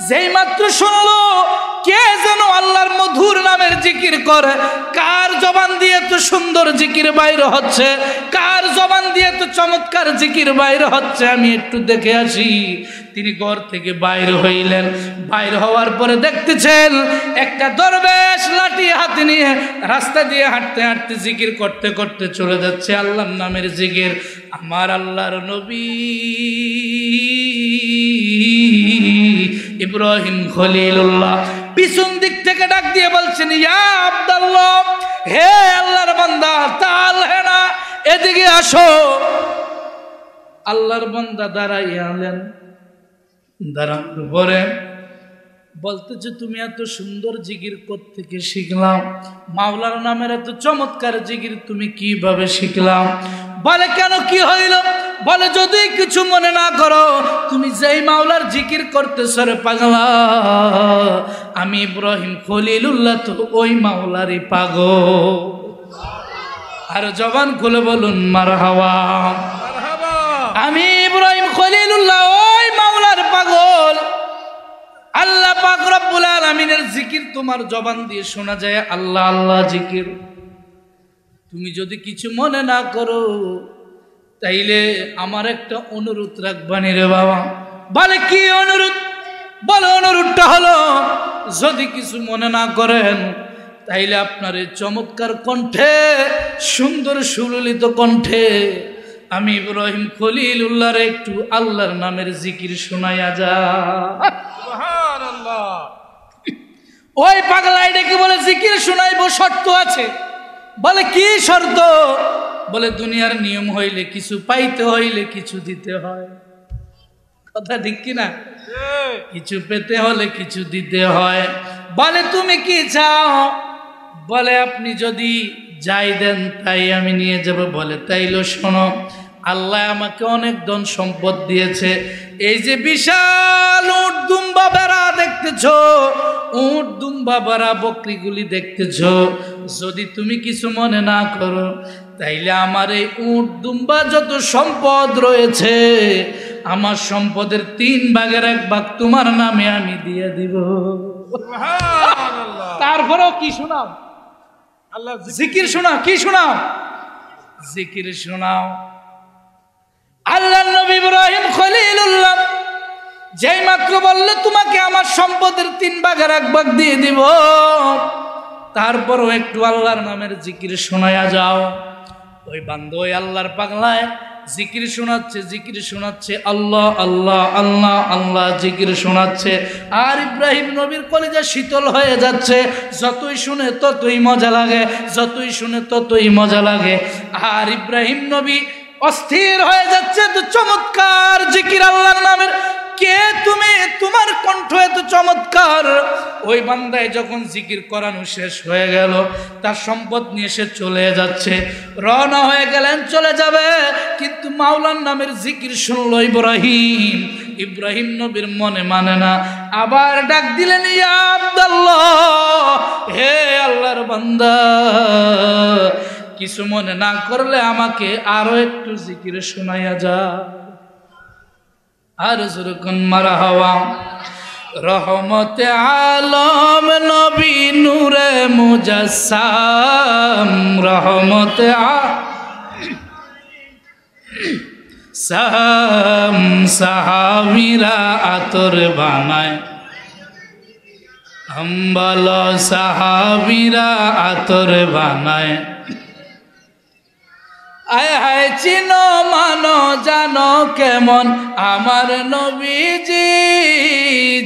যেই মাত্র শুনলো কে যেন আল্লাহর মধুর নামের জিকির করে, কার জবান দিয়ে তো সুন্দর জিকির বাইরে হচ্ছে, কার জবান দিয়ে তো চমৎকার জিকির বাইরে হচ্ছে, আমি একটু দেখে আসি। তিনি ঘর থেকে বাইরে হইলেন, বাইরে হওয়ার পরে দেখতেছেন একটা দরবেশ লাঠি হাতে নিয়ে রাস্তা দিয়ে হাঁটতে হাঁটতে জিকির করতে করতে চলে যাচ্ছে, আল্লাহর নামের জিকির। আমার আল্লাহর নবী ইব্রাহিম খলিলুল্লাহ পিছন দিক থেকে ডাক দিয়ে বলছেন, ইয়া আব্দুল্লাহ, হে আল্লাহর বান্দা, তাল হে না, এদিকে আসো। আল্লাহর বান্দা দাঁড়াইলেন, দাঁড়ানোর পরে বলতেছে, তুমি এত সুন্দর জিকির কোত্থেকে শিখলাম? মাওলার নামের এত চমৎকার জিকির তুমি কিভাবে শিখলাম? বলে, কেন কি হইল? বলে, যদি কিছু মনে না করো, তুমি যেই মাওলার জিকির করতেছো রে পাগলা, আমি ইব্রাহিম খলিলুল্লাহ তো ওই মাওলারই পাগল। আর জবান খুলে বলুন মারহাবা। আমি ইব্রাহিম খলিলুল্লাহ ওই মাওলার পাগল। আল্লাহ পাক রব্বুল আলামিনের জিকির তোমার জবান দিয়ে শোনা যায়, আল্লাহ আল্লাহ জিকির। তুমি যদি কিছু মনে না করো তাইলে আমার একটা অনুরোধ রাখবানি রে বাবা। বলে, কি অনুরোধ? বলে, অনুরোধটা হলো, যদি কিছু মনে না করেন তাইলে আপনার এই চমৎকার কণ্ঠে, সুন্দর সুললিত কণ্ঠে আমি ইব্রাহিম খলিলুল্লাহর একটু আল্লাহর নামের জিকির শোনাইয়া যা। সুবহানাল্লাহ। ওই পাগলাই ডেকে বলে, জিকির শোনাইবো, শর্ত আছে। বলে, কি শর্ত? বলে, দুনিয়ার নিয়ম হইলে কিছু পাইতে হইলে কিছু দিতে হয়। কথা ঠিক কিনা? কিছু পেতে হলে কিছু দিতে হয়। বলে, তুমি কি চাও? বলে, আপনি যদি যাই দেন তাই আমি নিয়ে যাব। বলে, তাইলে শোনো, আল্লাহ আমাকে অনেক ধন সম্পদ দিয়েছে। এই যে বিশাল উট দুম্বা বেড়া দেখতেছ, উট দুম্বা বাবারা বকরিগুলি দেখতেছ, যদি তুমি কিছু মনে না করো তাইলে আমার এই উট দুম্বা যত সম্পদ রয়েছে, আমার সম্পদের 3 ভাগের 1 ভাগ তোমার নামে আমি দিয়ে দিব। তারপরেও কি শোনাও? আল্লাহ জিকির শোনাও। কি শোনাও? জিকির শোনাও। আল্লাহ নবী ইব্রাহিম খলিলুল্লাহ যেই মাত্র বললে তোমাকে আমার সম্পদের 3 ভাগের 1 ভাগ দিয়ে দিব, তারপরও একটু আল্লাহর নামের জিকির শোনায়া যাও। ওই বান্দা ওই আল্লাহর পাগলায় জিকির শোনাচ্ছে, আল্লাহ আল্লাহ আল্লাহ আল্লাহ জিকির শোনাচ্ছে। আর ইব্রাহিম নবীর কলিজা শীতল হয়ে যাচ্ছে, যতই শুনে ততই মজা লাগে, যতই শুনে ততই মজা লাগে। আর ইব্রাহিম নবী অস্থির হয়ে যাচ্ছে, তো চমৎকার জিকির আল্লাহর নামের। কে তুমি? তোমার কণ্ঠ এত চমৎকার। ওই বান্দায় যখন জিকির করানো শেষ হয়ে গেল, তার সম্পদ নিয়ে সে চলে যাচ্ছে, রওনা হয়ে গেলেন, চলে যাবে। কিন্তু মাওলার নামের জিকির শুনলো ইব্রাহিম নবীর মনে মানে না। আবার ডাক দিলেন, ইয়া আব্দুল্লাহ, হে আল্লাহর বান্দা, কিছু মনে না করলে আমাকে আরো একটু জিকির শোনাইয়া যা। আর যখন মারহাবা। রহমতে আলম নবী নূরে মুজাসসাম, রহমতে সাহাম সাহাবীরা আতর বানায়, আম্বাল সাহাবীরা আতর বানায়। আয় হায় চিনো মানো জানো কেমন আমার নবীজি,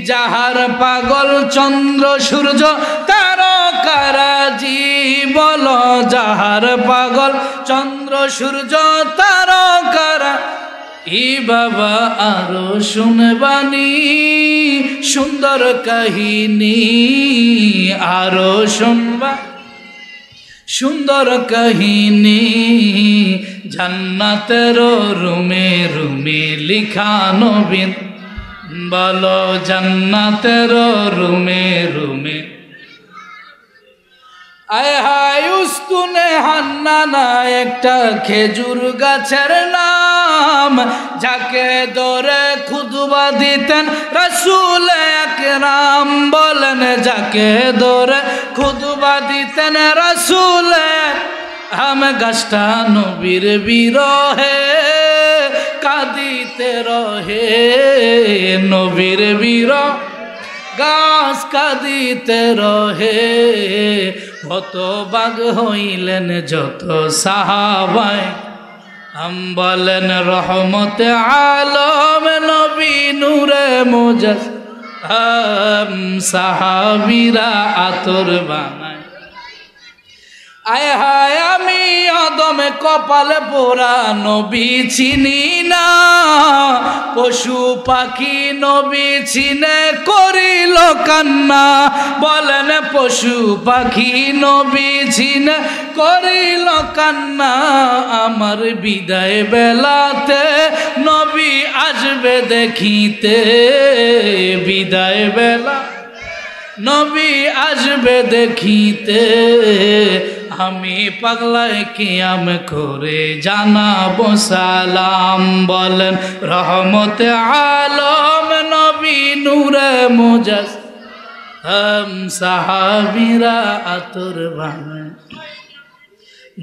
যাহার পাগল চন্দ্র সূর্য তারকারাজি। বলো যাহার পাগল চন্দ্র সূর্য তারকারা। ই বাবা আরো শুনবানি সুন্দর কাহিনী, আরো শুনবা সুন্দর কাহিনী। জান্নাতের রুমে রুমে লিখা নবীন, বলো জান্নাতের রুমে রুমে। আয় হায় উস্তুনে হান্নানা একটা খেজুর গাছের নাম, যাকে ধরে খুতবা দিতেন রাসূল আকরাম। বলেন যাকে ধরে খুতবা দিতেন রাসূল। আম গাছটা নবীর বিরহে কাঁদিতে রহে, নবীর বিরহ গাছ কাঁদিতে রহে। হতবাগ হইলেন যত সাহাবায়ে, বলেন রহমতে আলম নবী নূরে মুজাসসাম, সাহাবীরা আতর বানায়। আয় হায় আমি আদমে কপালে পোড়া নবী চিনি না, পশু পাখি নবী চিনে করিল কান্না। বলেন পশু পাখি নবী চিনে করিল কান্না। আমার বিদায় বেলাতে নবী আসবে দেখিতে, বিদায় বেলা নবী আসবে দেখিতে। আমি পাগলায় কিয়াম করে জানাবো সালাম। বলেন রহমতে আলম নবী নূরে মুজাসসাম, সাহাবীরা আতর বানায়।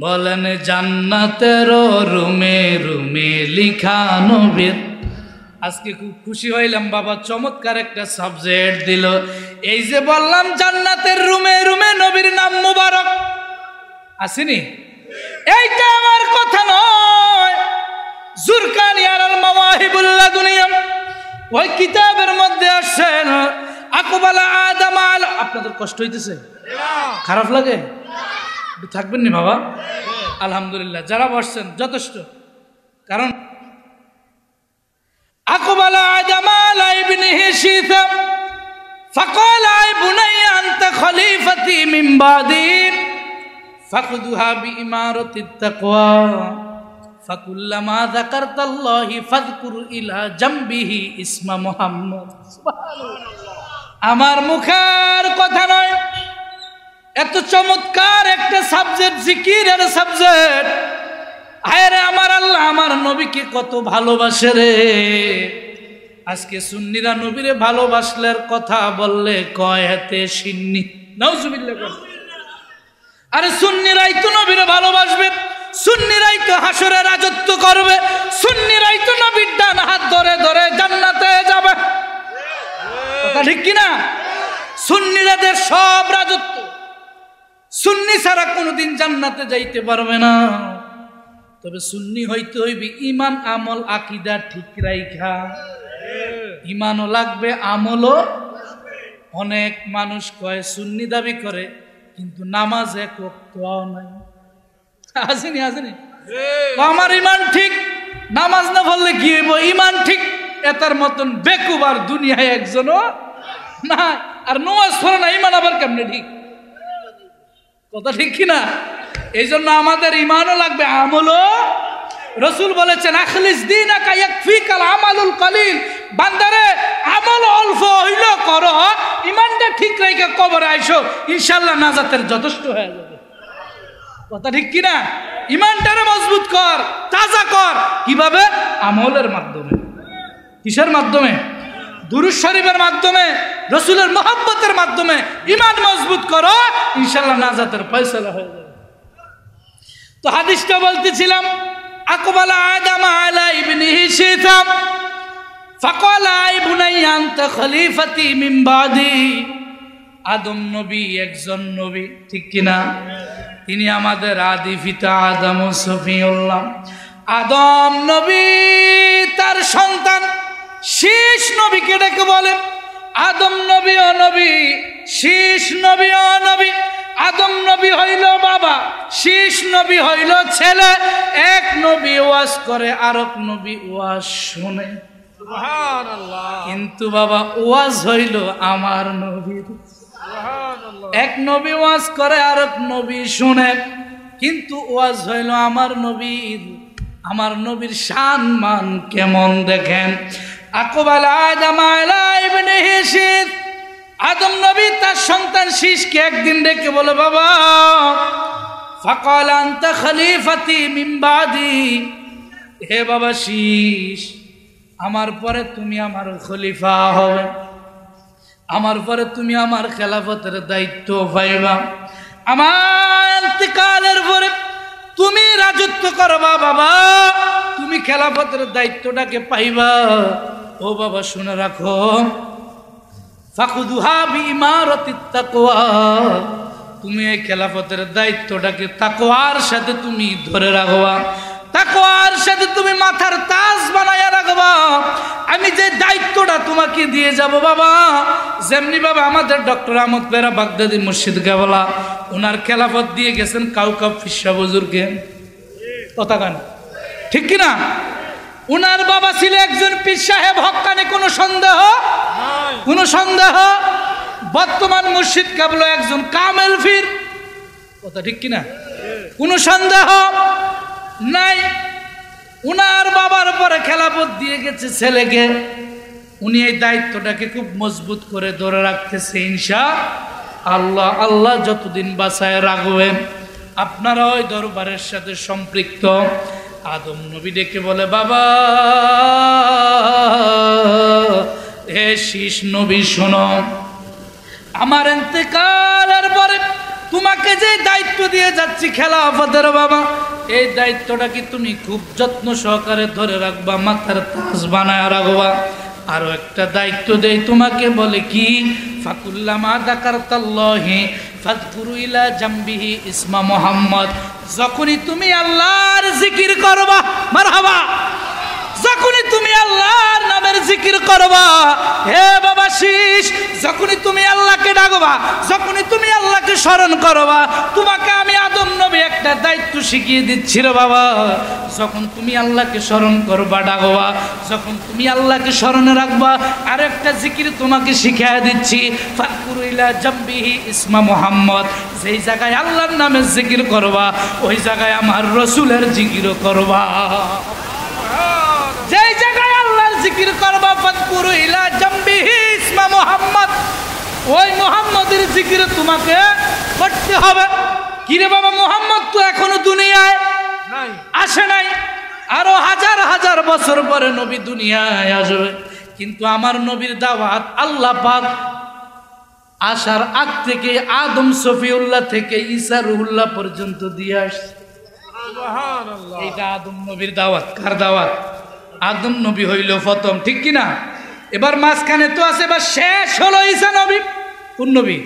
বলেন জান্নাতের রুমে রুমে লিখা নবীর। আজকে খুব খুশি হইলাম বাবা, চমৎকার একটা সাবজেক্ট দিল। এই যে বললাম জান্নাতের রুমে রুমে নবীর নাম মুবারক আসেনি, এইটা আমার কথা নয়। জুরকানি আল মাওয়াহিবুল লাদুনিয়া ওই কিতাবের মধ্যে আসেন, আকবালা আদম আল। আপনাদের কষ্ট হইতেছে? খারাপ লাগে? থাকবেন নি বাবা? আলহামদুলিল্লাহ, যারা বসছেন যথেষ্ট। কারণ أقبل آدم على ابنه شيثا فقال يا بني أنت خليفتي من بعدي فخذها بإمارة التقوى فكلما ذكرت الله فاذكر إلى جنبه اسم محمد। আমার মুখের কথা নয়, এত চমৎকার একটা সাবজেক্ট, জিকিরের সাবজেক্ট। আয় রে আমার আল্লাহ আমার নবীকে কত ভালোবাসে রে। আজকে সুন্নিরা নবীরে ভালোবাসলের কথা বললে কয় হাতে সিন্নি, নাউজুবিল্লাহ। আরে সুন্নিরাই তো নবীরে ভালোবাসবে, সুন্নিরাই তো হাসরে রাজত্ব করবে, সুন্নিরাই তো নবীর ডান হাত ধরে ধরে জান্নাতে যাবে। কথা ঠিক কিনা? সুন্নিরাদের সব রাজত্ব, সুন্নি ছাড়া কোনোদিন জান্নাতে যাইতে পারবে না। তবে সুন্নি হইতে হইবে ইমান আমল আকীদা ঠিক রাইখা। ইমানও লাগবে, আমলও। অনেক মানুষ কয় সুন্নি দাবি করে, কিন্তু নামাজ এক ওয়াক্তও নাই। আসেনি আসেনি, আমার ইমান ঠিক, নামাজ না পড়লে কি হইব? ইমান ঠিক, এটার মতন বেকুব আর দুনিয়ায় একজনও না। আর নামাজ পড়ে না, ইমান আবার কেমনে ঠিক? কথা ঠিক কিনা? এই জন্য আমাদের ইমানও লাগবে, আমলও। রসুল বলেছেন আখলিস দীনাকা ইয়াকফিকাল আমালুল কলিল। বান্দারে আমল অল্প হইল করো, ইমানটা ঠিক রেখে কবরে আইসো, ইনশাআল্লাহ নাজাতের যথেষ্ট হয়ে যাবে। কথা ঠিক কিনা? ইমানটারে মজবুত কর, তাজা কর। কিভাবে? আমলের মাধ্যমে। কিসের মাধ্যমে? দুরূদ শরীফের মাধ্যমে, রসুলের মহব্বতের মাধ্যমে ইমান মজবুত করো, ইনশাআল্লাহ নাজাতের ফয়সালা হয়ে যাবে। তো হাদিসটা বলতেছিলাম, আকবালা আদম আলা ইবনিহি শিতাম ফাকালা আই বুনাইয়া আনতা খলিফাতি মিন বাদি। আদম নবী একজন নবী, ঠিক কিনা? তিনি আমাদের আদি পিতা আদম ও সফিউল্লাহ। আদম নবী তার সন্তান শীষ নবীকে ডেকে বলে, আদম নবী ও নবী, শীষ নবী ও নবী। আদম নবী হইল বাবা, শীষ নবী হইল ছেলে। এক নবী ওয়াজ করে, আরেক নবী ওয়াজ শুনে। সুবহানাল্লাহ। কিন্তু বাবা ওয়াজ হইল আমার নবীর। সুবহানাল্লাহ। এক নবী ওয়াজ করে, আরেক নবী শুনে, কিন্তু ওয়াজ হইল আমার নবীর। আমার নবীর শান মান কেমন দেখেন। আকবালা আদম আলা ইবনিহি শীত। আদম নবী তার সন্তান শীষকে একদিন ডেকে বলে, বাবা ফাকাল আনতা খলিফাতি মিন বাদি। হে বাবা শীষ, আমার পরে তুমি আমার খলিফা হবে, আমার পরে তুমি আমার খেলাফতের দায়িত্ব পাইবা। আমার ইন্তেকালের পরে তুমি রাজত্ব করবা বাবা, তুমি খেলাফতের দায়িত্বটাকে পাইবা। ও বাবা শুনে রাখো, ফাকুদুহা বিইমারাতিত তাকওয়া। তুমি এই খেলাফতের দায়িত্বটাকে তাকওয়ার সাথে তুমি ধরে রাখবা, তাকওয়ার সাথে তুমি মাথার তাজ বানায়া রাখবা। আমি যে দায়িত্বটা তোমাকে দিয়ে যাব বাবা, যেমনি বাবা আমাদের ডক্টর আহমদ পেরা বাগদাদি মুর্শিদ কেবলা ওনার খেলাফত দিয়ে গেছেন কাউকাব ফিসা বুজুর্গে। কথা কেন? ঠিক কিনা? উনার বাবা ছিল একজন পীর সাহেব হক্কানি, কোনো সন্দেহ? কোনো সন্দেহ? বর্তমান মুর্শিদ কেবল একজন কামেল পীর। কথা ঠিক কিনা? কোনো সন্দেহ নাই। উনার বাবার পরে খেলাফত দিয়ে গেছে ছেলেকে, উনি এই দায়িত্বটাকে খুব মজবুত করে ধরে রাখতেছে ইনশাআল্লাহ। আল্লাহ যতদিন বাঁচায় রাখবেন। আপনারা ওই দরবারের সাথে সম্পৃক্ত। আদম নবী ডেকে বলে, বাবা হে শীষ নবী শোনো, আমার ইন্তেকালের পরে তোমাকে যে দায়িত্ব দিয়ে যাচ্ছি খেলাফতের বাবা, এই দায়িত্বটা কি তুমি খুব যত্ন সহকারে ধরে রাখবা, মাথার তাজ বানায় রাখবা। আরো একটা দায়িত্ব দেই তোমাকে, বলে কি? ফাকুল্লামা যাকারতাল্লাহি ফাযকুরু ইলা জামবিহি ইসমা মুহাম্মদ। যখনই তুমি আল্লাহর জিকির করবা, মারহাবা, যখনই তুমি আল্লাহর নামের জিকির করবা, হে বাবা শীষ, যখনই তুমি আল্লাহকে ডাকবা, যখনই তুমি আল্লাহকে স্মরণ করবা, তোমাকে আমি আদম নবী একটা দায়িত্ব শিখিয়ে দিচ্ছি রে বাবা। যখন তুমি আল্লাহকে স্মরণ করবা, ডাকবা, যখন তুমি আল্লাহকে স্মরণে রাখবা, আর একটা জিকির তোমাকে শিখিয়ে দিচ্ছি, ফাযকুরু ইলা জামবিহি ইসমা মুহাম্মদ। যেই জায়গায় আল্লাহর নামের জিকির করবা, ওই জায়গায় আমার রসুলের জিকিরও করবা। যেই জায়গায় আল্লাহর জিকির করবা, ফাযকুরু ইলা জামবিহি ইসমা মুহাম্মদ, ওই মুহাম্মদের জিকির তোমাকে করতে হবে। কিরে বাবা, মুহাম্মদ তো এখনো দুনিয়ায় আসে নাই, আরো হাজার হাজার বছর পরে নবী দুনিয়ায় আসবে, কিন্তু আমার নবীর দাওয়াত আল্লাহ পাক আসার আগ থেকে আদম সফিউল্লাহ থেকে ঈসা রুহুল্লাহ পর্যন্ত দিয়ে আসছে। এইটা আদম নবীর দাওয়াত। কার দাওয়াত? আদম নবী হইল প্রথম, ঠিক কিনা? এবার মাঝখানে তো আছে, এবার শেষ হলো ঈসা নবী। কোন নবী?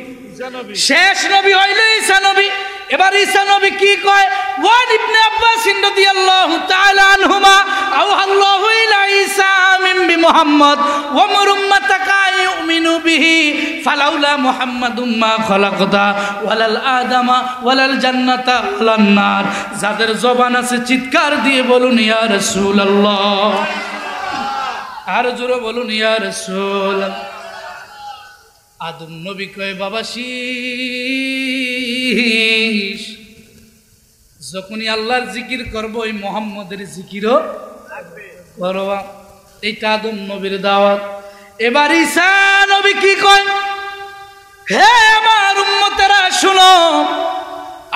শেষ নবী হইল ঈসা নবী। এবার ঈসা নবী কি কয়? ওয়ান ইবনে আব্বাস রাদিয়াল্লাহু তাআলা আনহুমা আওহাল্লাহু ইলা ঈসা মিন মুহাম্মদ ওয়া মুর উম্মাতাকা ইউমিনু বিহি ফালাউলা মুহাম্মাদুম মা খলাকতা ওয়ালাল আদামা ওয়ালাল জান্নাতা ওয়ালান নার। যাদের জবান আছে চিৎকার দিয়ে বলুন ইয়া রাসূলুল্লাহ, আর জোরে বলুন ইয়া রাসূলুল্লাহ। আদম নবী কয়, বাবা শীষ, যখনই আল্লাহর জিকির করবো ওই মোহাম্মদের জিকিরও করবা। এইটা আদম নবীর দাওয়াত। এবার ঈসা নবী কি কয়? হে আমার উম্মতেরা শুনো,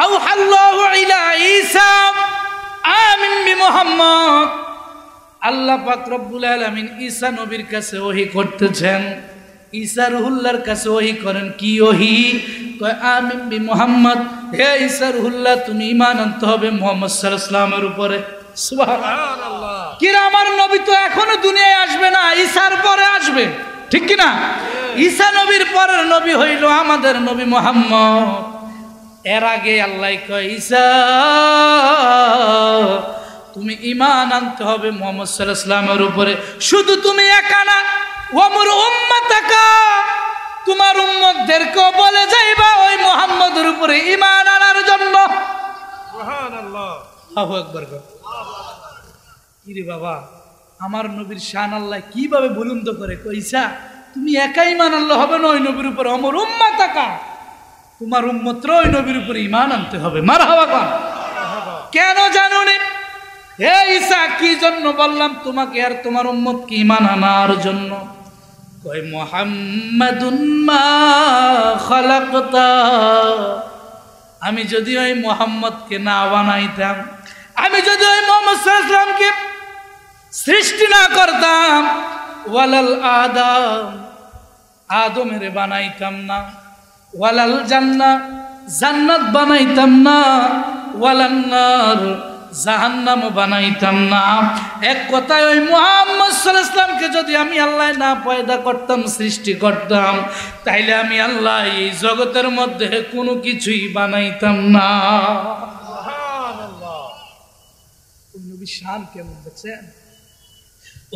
আওহাল্লাহু ইলা ঈসা আমিন বিমুহাম্মদ। আল্লাহ পাক রব্বুল আলামিন ঈসা নবীর কাছে ওহী করতেছেন, ঈসা রুহুল্লাহর কাছে ওহী করেন। কি ওহী? কয় আমিন বিমুহাম্মদ, হে ঈসা রুহুল্লাহ তুমি ঈমান আনতে হবে মুহাম্মদ সাল্লাল্লাহু আলাইহি ওয়াসাল্লামের উপরে। সুবহানাল্লাহ। কিরা আমার নবী তো এখনো দুনিয়ায় আসবে না, ঈসার পরে আসবে, ঠিক কি না? ঈসা নবীর পরের নবী হইল আমাদের নবী মুহাম্মদ। এর আগে আল্লাহ কয় ঈসা তুমি ঈমান আনতে হবে মুহাম্মদ সাল্লাল্লাহু আলাইহি ওয়াসাল্লামের উপরে। শুধু তুমি একা না, ওয়ামুর উম্মাতাকা, তোমার উম্মতদেরকেও বলে যাইবা ওই মুহাম্মদের উপরে ঈমান আনার জন্য। সুবহানাল্লাহ, আল্লাহু আকবার। কিরে বাবা, আমার নবীর শান আল্লাহ কিভাবে বুলন্দ করে? কইসা তুমি একাই ঈমান আনলে হবে না, ওই নবীর উপরে ওমর উম্মাতাকা, তোমার উম্মতরা ওই নবীর উপরে ঈমান আনতে হবে। মারহাবা কোন? কেন জানো নি? হে ঈসা, কি জন্য বললাম তোমাকে আর তোমার উম্মতকে ঈমান আনার জন্য। কয় মুহাম্মাদুন মা খালাকতা, আমি যদি ওই মুহাম্মদকে না বানাইতাম, আমি যদি ওই মুহাম্মদ সাল্লাল্লাহু আলাইহি ওয়াসাল্লামকে সৃষ্টি না করতাম, ওয়ালাল আদম, আদমের বানাইতাম না, ওয়ালাল জান্নাহ, জান্নাত বানাইতাম না, ওয়ালান নার, জাহান্নাম বানাইতাম না। এক কথায় ওই মুহাম্মদ সাল্লাল্লাহু আলাইহি ওয়াসাল্লামকে যদি আমি আল্লাহ না পয়দা করতাম, সৃষ্টি করতাম, তাইলে আমি আল্লাহ এই জগতের মধ্যে কোনো কিছুই বানাইতাম না। সুবহানাল্লাহ। নবী শান কেমন দেখছেন?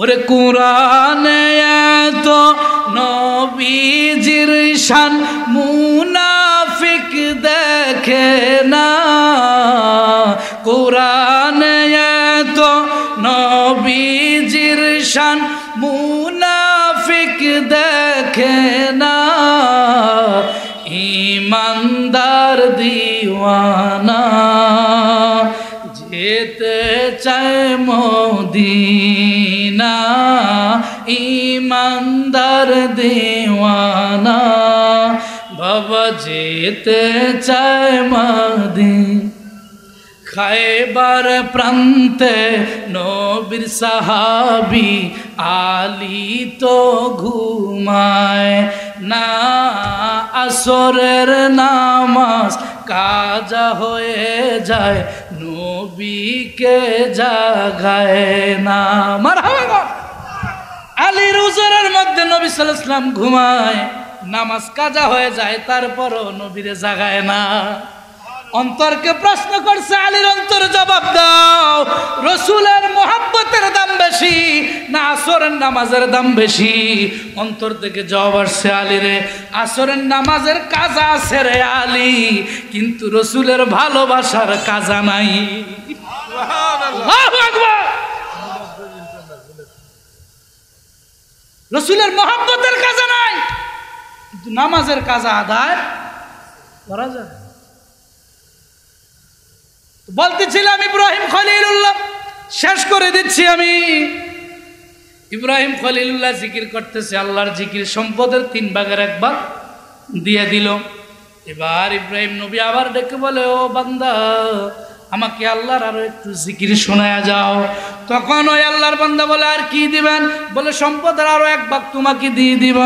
ওরে কুরআনে এত নবীজির শান মুনাফিক দেখে না, কুরআনে এত নবীজির শান মুনাফিক দেখে না, ঈমানদার দিওয়ানা যেতে চায় মদিনা, ঈমানদার দিওয়ানা বাবা যেতে চায় মদিনা। খায়বার প্রান্তে নবীর সাহাবী আলী তো ঘুমায় না, আসরের নামাজ কাজা হয়ে যায়, নবীকে জাগায় না। মারহাবা। আলীর হুজুরের মধ্যে নবী সাল্লাল্লাহু আলাইহি ওয়াসাল্লাম ঘুমায়, নামাজ কাজা হয়ে যায়, তারপরও নবীরে জাগায় না। অন্তরকে প্রশ্ন করছে, আলীর অন্তর জবাব দাও, রসুলের মোহাব্বতের দাম বেশি না আসরের নামাজের দাম বেশি? অন্তর থেকে জবাব আসছে, আলী রে, আসরের নামাজের কাজা আছে রে আলী, কিন্তু রসুলের ভালোবাসার কাজা নাই। আল্লাহু আকবার। রসুলের মোহাব্বতের কাজা নাই, কিন্তু নামাজের কাজা আদায় করা যায়। বলতেছিলাম ইব্রাহিম খলিলুল্লাহ, শেষ করে দিচ্ছি আমি। ইব্রাহিম খলিলুল্লাহ জিকির করতেছে, আল্লাহর জিকির সম্পদের 3 ভাগের 1 ভাগ দিয়ে দিল। এবার ইব্রাহিম নবী আবার ডেকে বলে, ও বান্দা, আমাকে আল্লাহর আরো একটু জিকির শোনায়া যাও। তখন ওই আল্লাহর বান্দা বলে, আর কি দিবেন? বলে, সম্পদের আরো এক ভাগ তোমাকে দিয়ে দিব।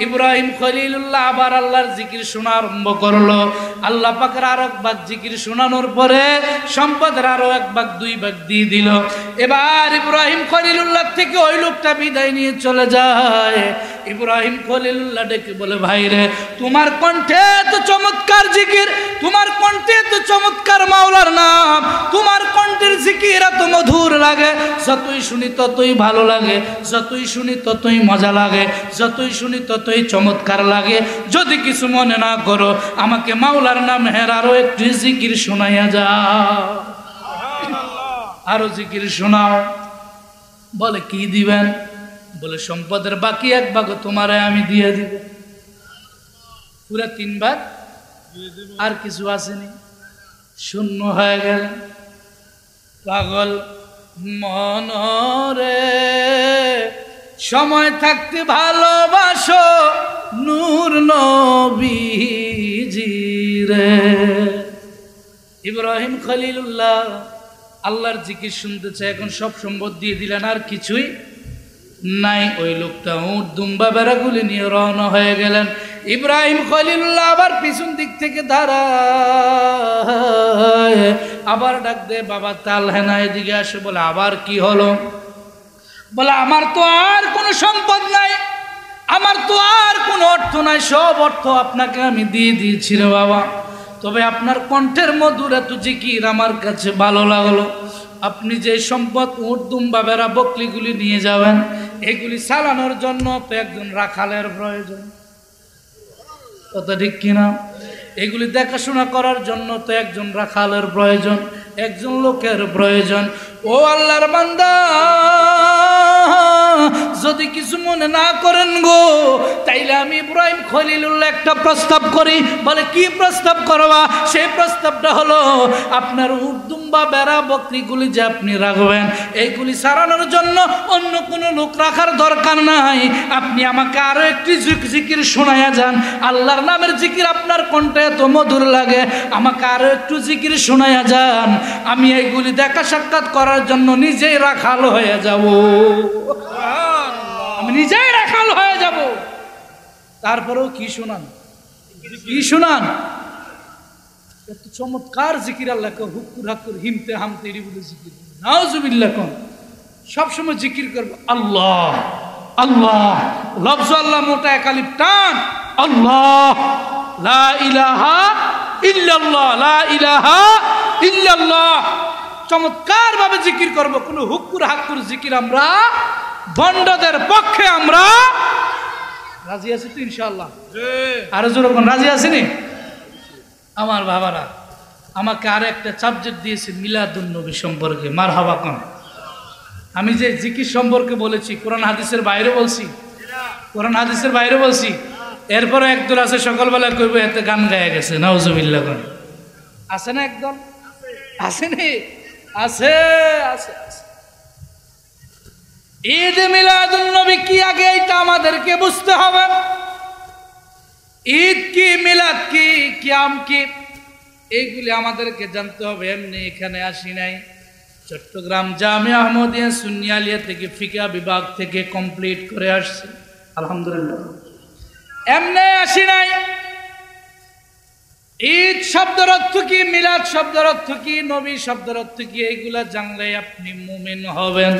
ইব্রাহিম খলিলুল্লাহ আবার আল্লাহর জিকির শোনা আরম্ভ করলো। আল্লাহ পাকের আরো এক ভাগ জিকির শোনানোর পরে সম্পদের আরো এক ভাগ, দুই ভাগ দিয়ে দিল। এবার ইব্রাহিম খলিলুল্লাহ থেকে ওই লোকটা বিদায় নিয়ে চলে যায়। ইব্রাহিম খলিলুল্লাহ ডেকে বলে, ভাই রে, তোমার কণ্ঠে তো চমৎকার জিকির, তোমার কণ্ঠে তো চমৎকার মাওলার নাম, তোমার কণ্ঠের জিকির এত মধুর লাগে, যতই শুনি ততই ভালো লাগে, যতই শুনি ততই মজা লাগে, যতই শুনি ততই চমৎকার লাগে। যদি কিছু মনে না করো, আমাকে মাওলার নাম হের আরো একটু জিকির শোনাইয়া যাও, আরো জিকির শোনাও। বলে, কি দিবেন? বলে, সম্পদের বাকি এক ভাগ তোমারে আমি দিয়ে দিব, পুরা 3 ভাগ, আর কিছু আসেনি। শূন্য হয়ে গেল। পাগল মনরে সময় থাকতে ভালোবাসো নূর নবীজি রে। ইব্রাহিম খলিলুল্লাহ আল্লাহর জিকির শুনতেছে, এখন সব সম্পদ দিয়ে দিলেন, আর কিছুই নাই। ওই লোকটা উট দুম্বা বেড়াগুলি নিয়ে রওনা হয়ে গেলেন। ইব্রাহিম খলিলুল্লাহ আবার পিছন দিক থেকে দাঁড়ায়, আবার ডাক দে, বাবা তালহেনা এদিকে আসে। বলে, আবার কি হলো? বলে, আমার তো আর কোনো সম্পদ নাই, আমার তো আর কোনো অর্থ নাই, সব অর্থ আপনাকে আমি দিয়ে দিয়েছি রে বাবা। তবে আপনার কণ্ঠের মধুর এত জিকির আমার কাছে ভালো লাগলো। আপনি যে সম্পদ উট দুম্বা বেড়া বকলিগুলি নিয়ে যাবেন, এগুলি চালানোর জন্য তো একজন রাখালের প্রয়োজন, কথা ঠিক কিনা? এগুলি দেখাশোনা করার জন্য তো একজন রাখালের প্রয়োজন, একজন লোকের প্রয়োজন। ও আল্লাহর বান্দা, যদি কিছু মনে না করেন গো, তাইলে আমি ইব্রাহিম খলিলুল্লাহ একটা প্রস্তাব করি। বলে, কি প্রস্তাব করবা? সেই প্রস্তাবটা হলো, আপনার উট দুম্বা বেড়া বকরিগুলি যে আপনি রাখবেন, এইগুলি সারানোর জন্য অন্য কোনো লোক রাখার দরকার নাই। আপনি আমাকে আরো একটি জিকির শোনায়া যান। আল্লাহর নামের জিকির আপনার কণ্ঠে এত মধুর লাগে, আমাকে আরো একটু জিকির শোনায়া যান। আমি এইগুলি দেখা সাক্ষাৎ করার জন্য নিজেই রাখাল হয়ে যাব, আমি নিজেই রাখাল হয়ে যাব। তারপরেও কি শোনান, কি শোনান? এত চমৎকার জিকির আল্লাহকে হুকুর হাকুর হিমতে হামতে বলে জিকির, নাউজুবিল্লাহ। কোন সবসময় জিকির করবো আল্লাহ আল্লাহ, লফজ আল্লাহ মোটা একালিফ টান, আল্লাহ, লা ইলাহা ইল্লাল্লাহ, লা ইলাহা ইল্লাল্লাহ। চমৎকার ভাবে জিকির করব। কোনো হুকুর হাকুর জিকির আমরা বন্ডদের পক্ষে আমরা রাজি আছি তো ইনশাআল্লাহ। আরো জোরে কোন রাজি আছেনি? আমার বাবারা, আমাকে আর একটা সাবজেক্ট দিয়েছে মিলাদুন নবী সম্পর্কে, মারহাবা কোন। আমি যে জিকির সম্পর্কে বলেছি, কোরআন হাদিসের বাইরে বলছি, কোরআন হাদিসের বাইরে বলছি। এরপরে একদল আছে সকালবেলা কইব এতে গান গায়ে গেছে, নাউজুবিল্লাহ কোন। আছে না একদল? আসেনি? আছে, আছে, আছে। ঈদ মিলাদুন নবী কি আগে এটা আমাদেরকে বুঝতে হবে। ঈদ কি, মিলাদ কি, কিয়াম কি, এইগুলি আমাদেরকে জানতে হবে। এমনি এখানে আসি নাই। চট্টগ্রাম জামিয়া আহমদিয়া সুন্নি আলিয়া থেকে ফিকা বিভাগ থেকে কমপ্লিট করে আসছি, আলহামদুলিল্লাহ। এমনি আসি নাই। ঈদ শব্দের অর্থ কি, মিলাদ শব্দের অর্থ কি, নবী শব্দের অর্থ কি, এইগুলা জানলে আপনি মুমিন হবেন।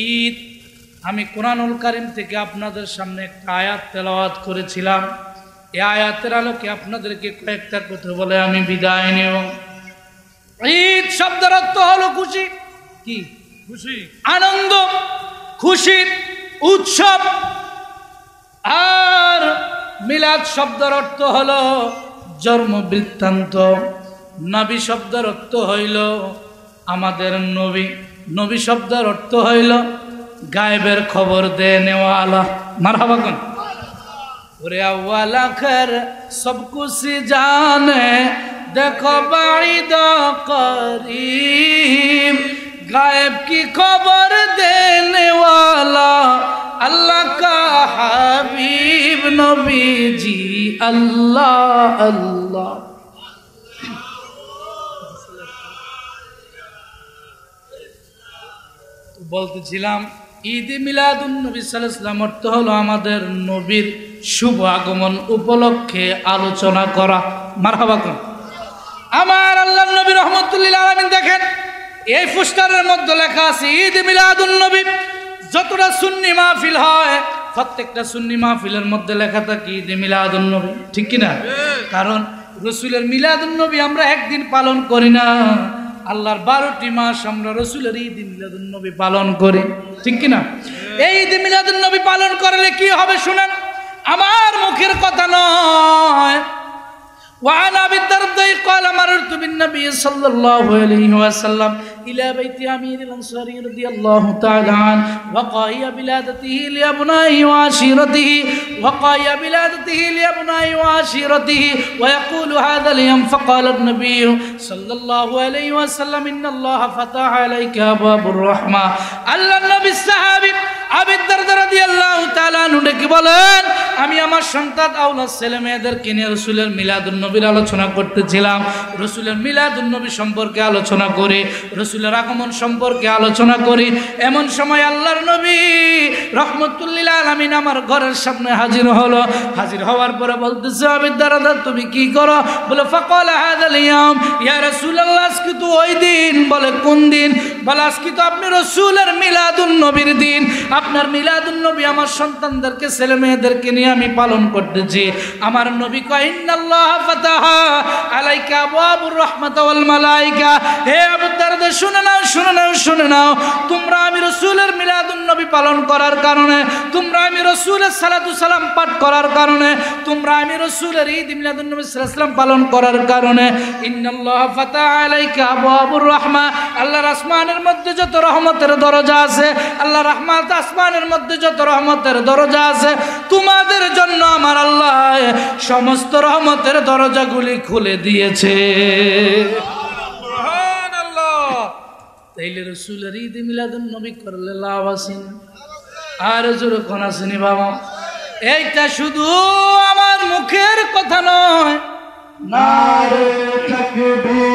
ঈদ, আমি কোরআনুল কারীম থেকে আপনাদের সামনে একটা আয়াত তেলাওয়াত করেছিলাম। এই আয়াতের আলোকে আপনাদেরকে কয়েকটা কথা বলে আমি বিদায় নেব। ঈদ শব্দের অর্থ হলো খুশি, কি খুশি, আনন্দ, খুশি, উৎসব। আর মিলাদ শব্দের অর্থ হলো জন্ম বৃত্তান্ত। নবী শব্দের অর্থ হইল আমাদের নবী। নবী শব্দের অর্থ হইল গায়েবের খবর দেনেওয়ালা, মারহাবা কোন। ওরে আউয়াল আখির সব কুছ জানে, দেখো বাঈদ করিব, গায়েব কি খবর দেনেওয়ালা अल्लाह का हबीब নবীজি আল্লাহ আল্লাহ। বলতেছিলাম ঈদে মিলাদুন নবী সাল্লাল্লাহু আলাইহি ওয়াসাল্লাম অর্থ হলো আমাদের নবীর শুভ আগমন উপলক্ষে আলোচনা করা। মারহাবা কোন আমার আল্লাহর নবী রাহমাতুল লিল আলামিন। দেখেন এই পোস্টারের মধ্যে লেখা আছে ঈদ মিলাদুন নবী। যতটা সুন্নি মাহফিল হয় প্রত্যেকটা সুন্নি মাহফিলের মধ্যে লেখা থাকে ঈদ মিলাদুন নবী, ঠিক কি না? কারণ রাসূলের মিলাদুন নবী আমরা একদিন পালন করি না, আল্লাহর 12টি মাস আমরা রাসূলের ঈদ মিলাদুন নবী পালন করি, ঠিক কি না? এই ঈদ মিলাদুন নবী পালন করলে কি হবে শুনেন, আমার মুখের কথা নয়। وعن أبي الدرداء قال مررت بالنبي صلى الله عليه وسلم إلى بيت أمير الأنصار رضي الله تعالى عنه وقايا بلادته لأبنائه وعشيرته ويقول هذا اليوم فقال النبي صلى الله عليه وسلم إن الله فتح عليك أبواب الرحمة। الله النبي الصحابي আবু দারদা রাদিয়াল্লাহু তাআলা আনহু ডেকে বলেন, আমি আমার সন্তান আওলাদ ছেলে মেয়েদেরকে নিয়ে রাসূলের মিলাদুন নবীর আলোচনা করতেছিলাম। রাসূলের মিলাদুন নবী সম্পর্কে আলোচনা করে, রাসূলের আগমন সম্পর্কে আলোচনা করি। এমন সময় আল্লাহর নবী রাহমাতুল লিল আলামিন আমার ঘরের সামনে হাজির হলো। হাজির হওয়ার পরে বলতেছে, আবু দারদা তুমি কি করো? বলে ফাকালা হাযাল ইয়াউম ইয়া রাসূলুল্লাহ, আজকে তো ওই দিন। বলে কোন দিন? বলে আজকে তো আপনি রাসূলের মিলাদুন নবীর দিন। আপনার মিলাদুন নবী আমার সন্তানদেরকে ছেলে মেয়েদেরকে নিয়ে আমি পালন করতেছি। আমার নবী কয় ইন্নাল্লাহ ফাতাহা আলাইকা আবওয়াবুর রাহমাত ওয়াল মালায়েকা। হে আবু দারদা শুনে নাও, শুনে নাও, শুনে নাও। তোমরা আমি রাসূলের মিলাদুন নবী পালন করার কারণে, তোমরা আমি রাসূলের সালাতু সালাম পাঠ করার কারণে, তোমরা আমি রাসূলের ঈদ মিলাদুন নবী সাল্লাল্লাহু আলাইহি ওয়াসাল্লাম পালন করার কারণে ইন্নাল্লাহ ফাতাহা আলাইকা আবওয়াবুর রাহমা, আল্লাহর আসমানের মধ্যে যত রহমতের দরজা আছে, আল্লাহর রহমত আসমানের মধ্যে যত রহমতের দরজা আছে, তোমাদের জন্য আমার আল্লাহ সমস্ত রহমতের দরজাগুলি খুলে দিয়েছে। সুবহানাল্লাহ। তাইলে রাসূলের ঈদ মিলাদুন নবী করলে লাভ আছে না? আর জোরে কোন আসেনি বাবা? এইটা শুধু আমার মুখের কথা নয়, নারে তাকবীর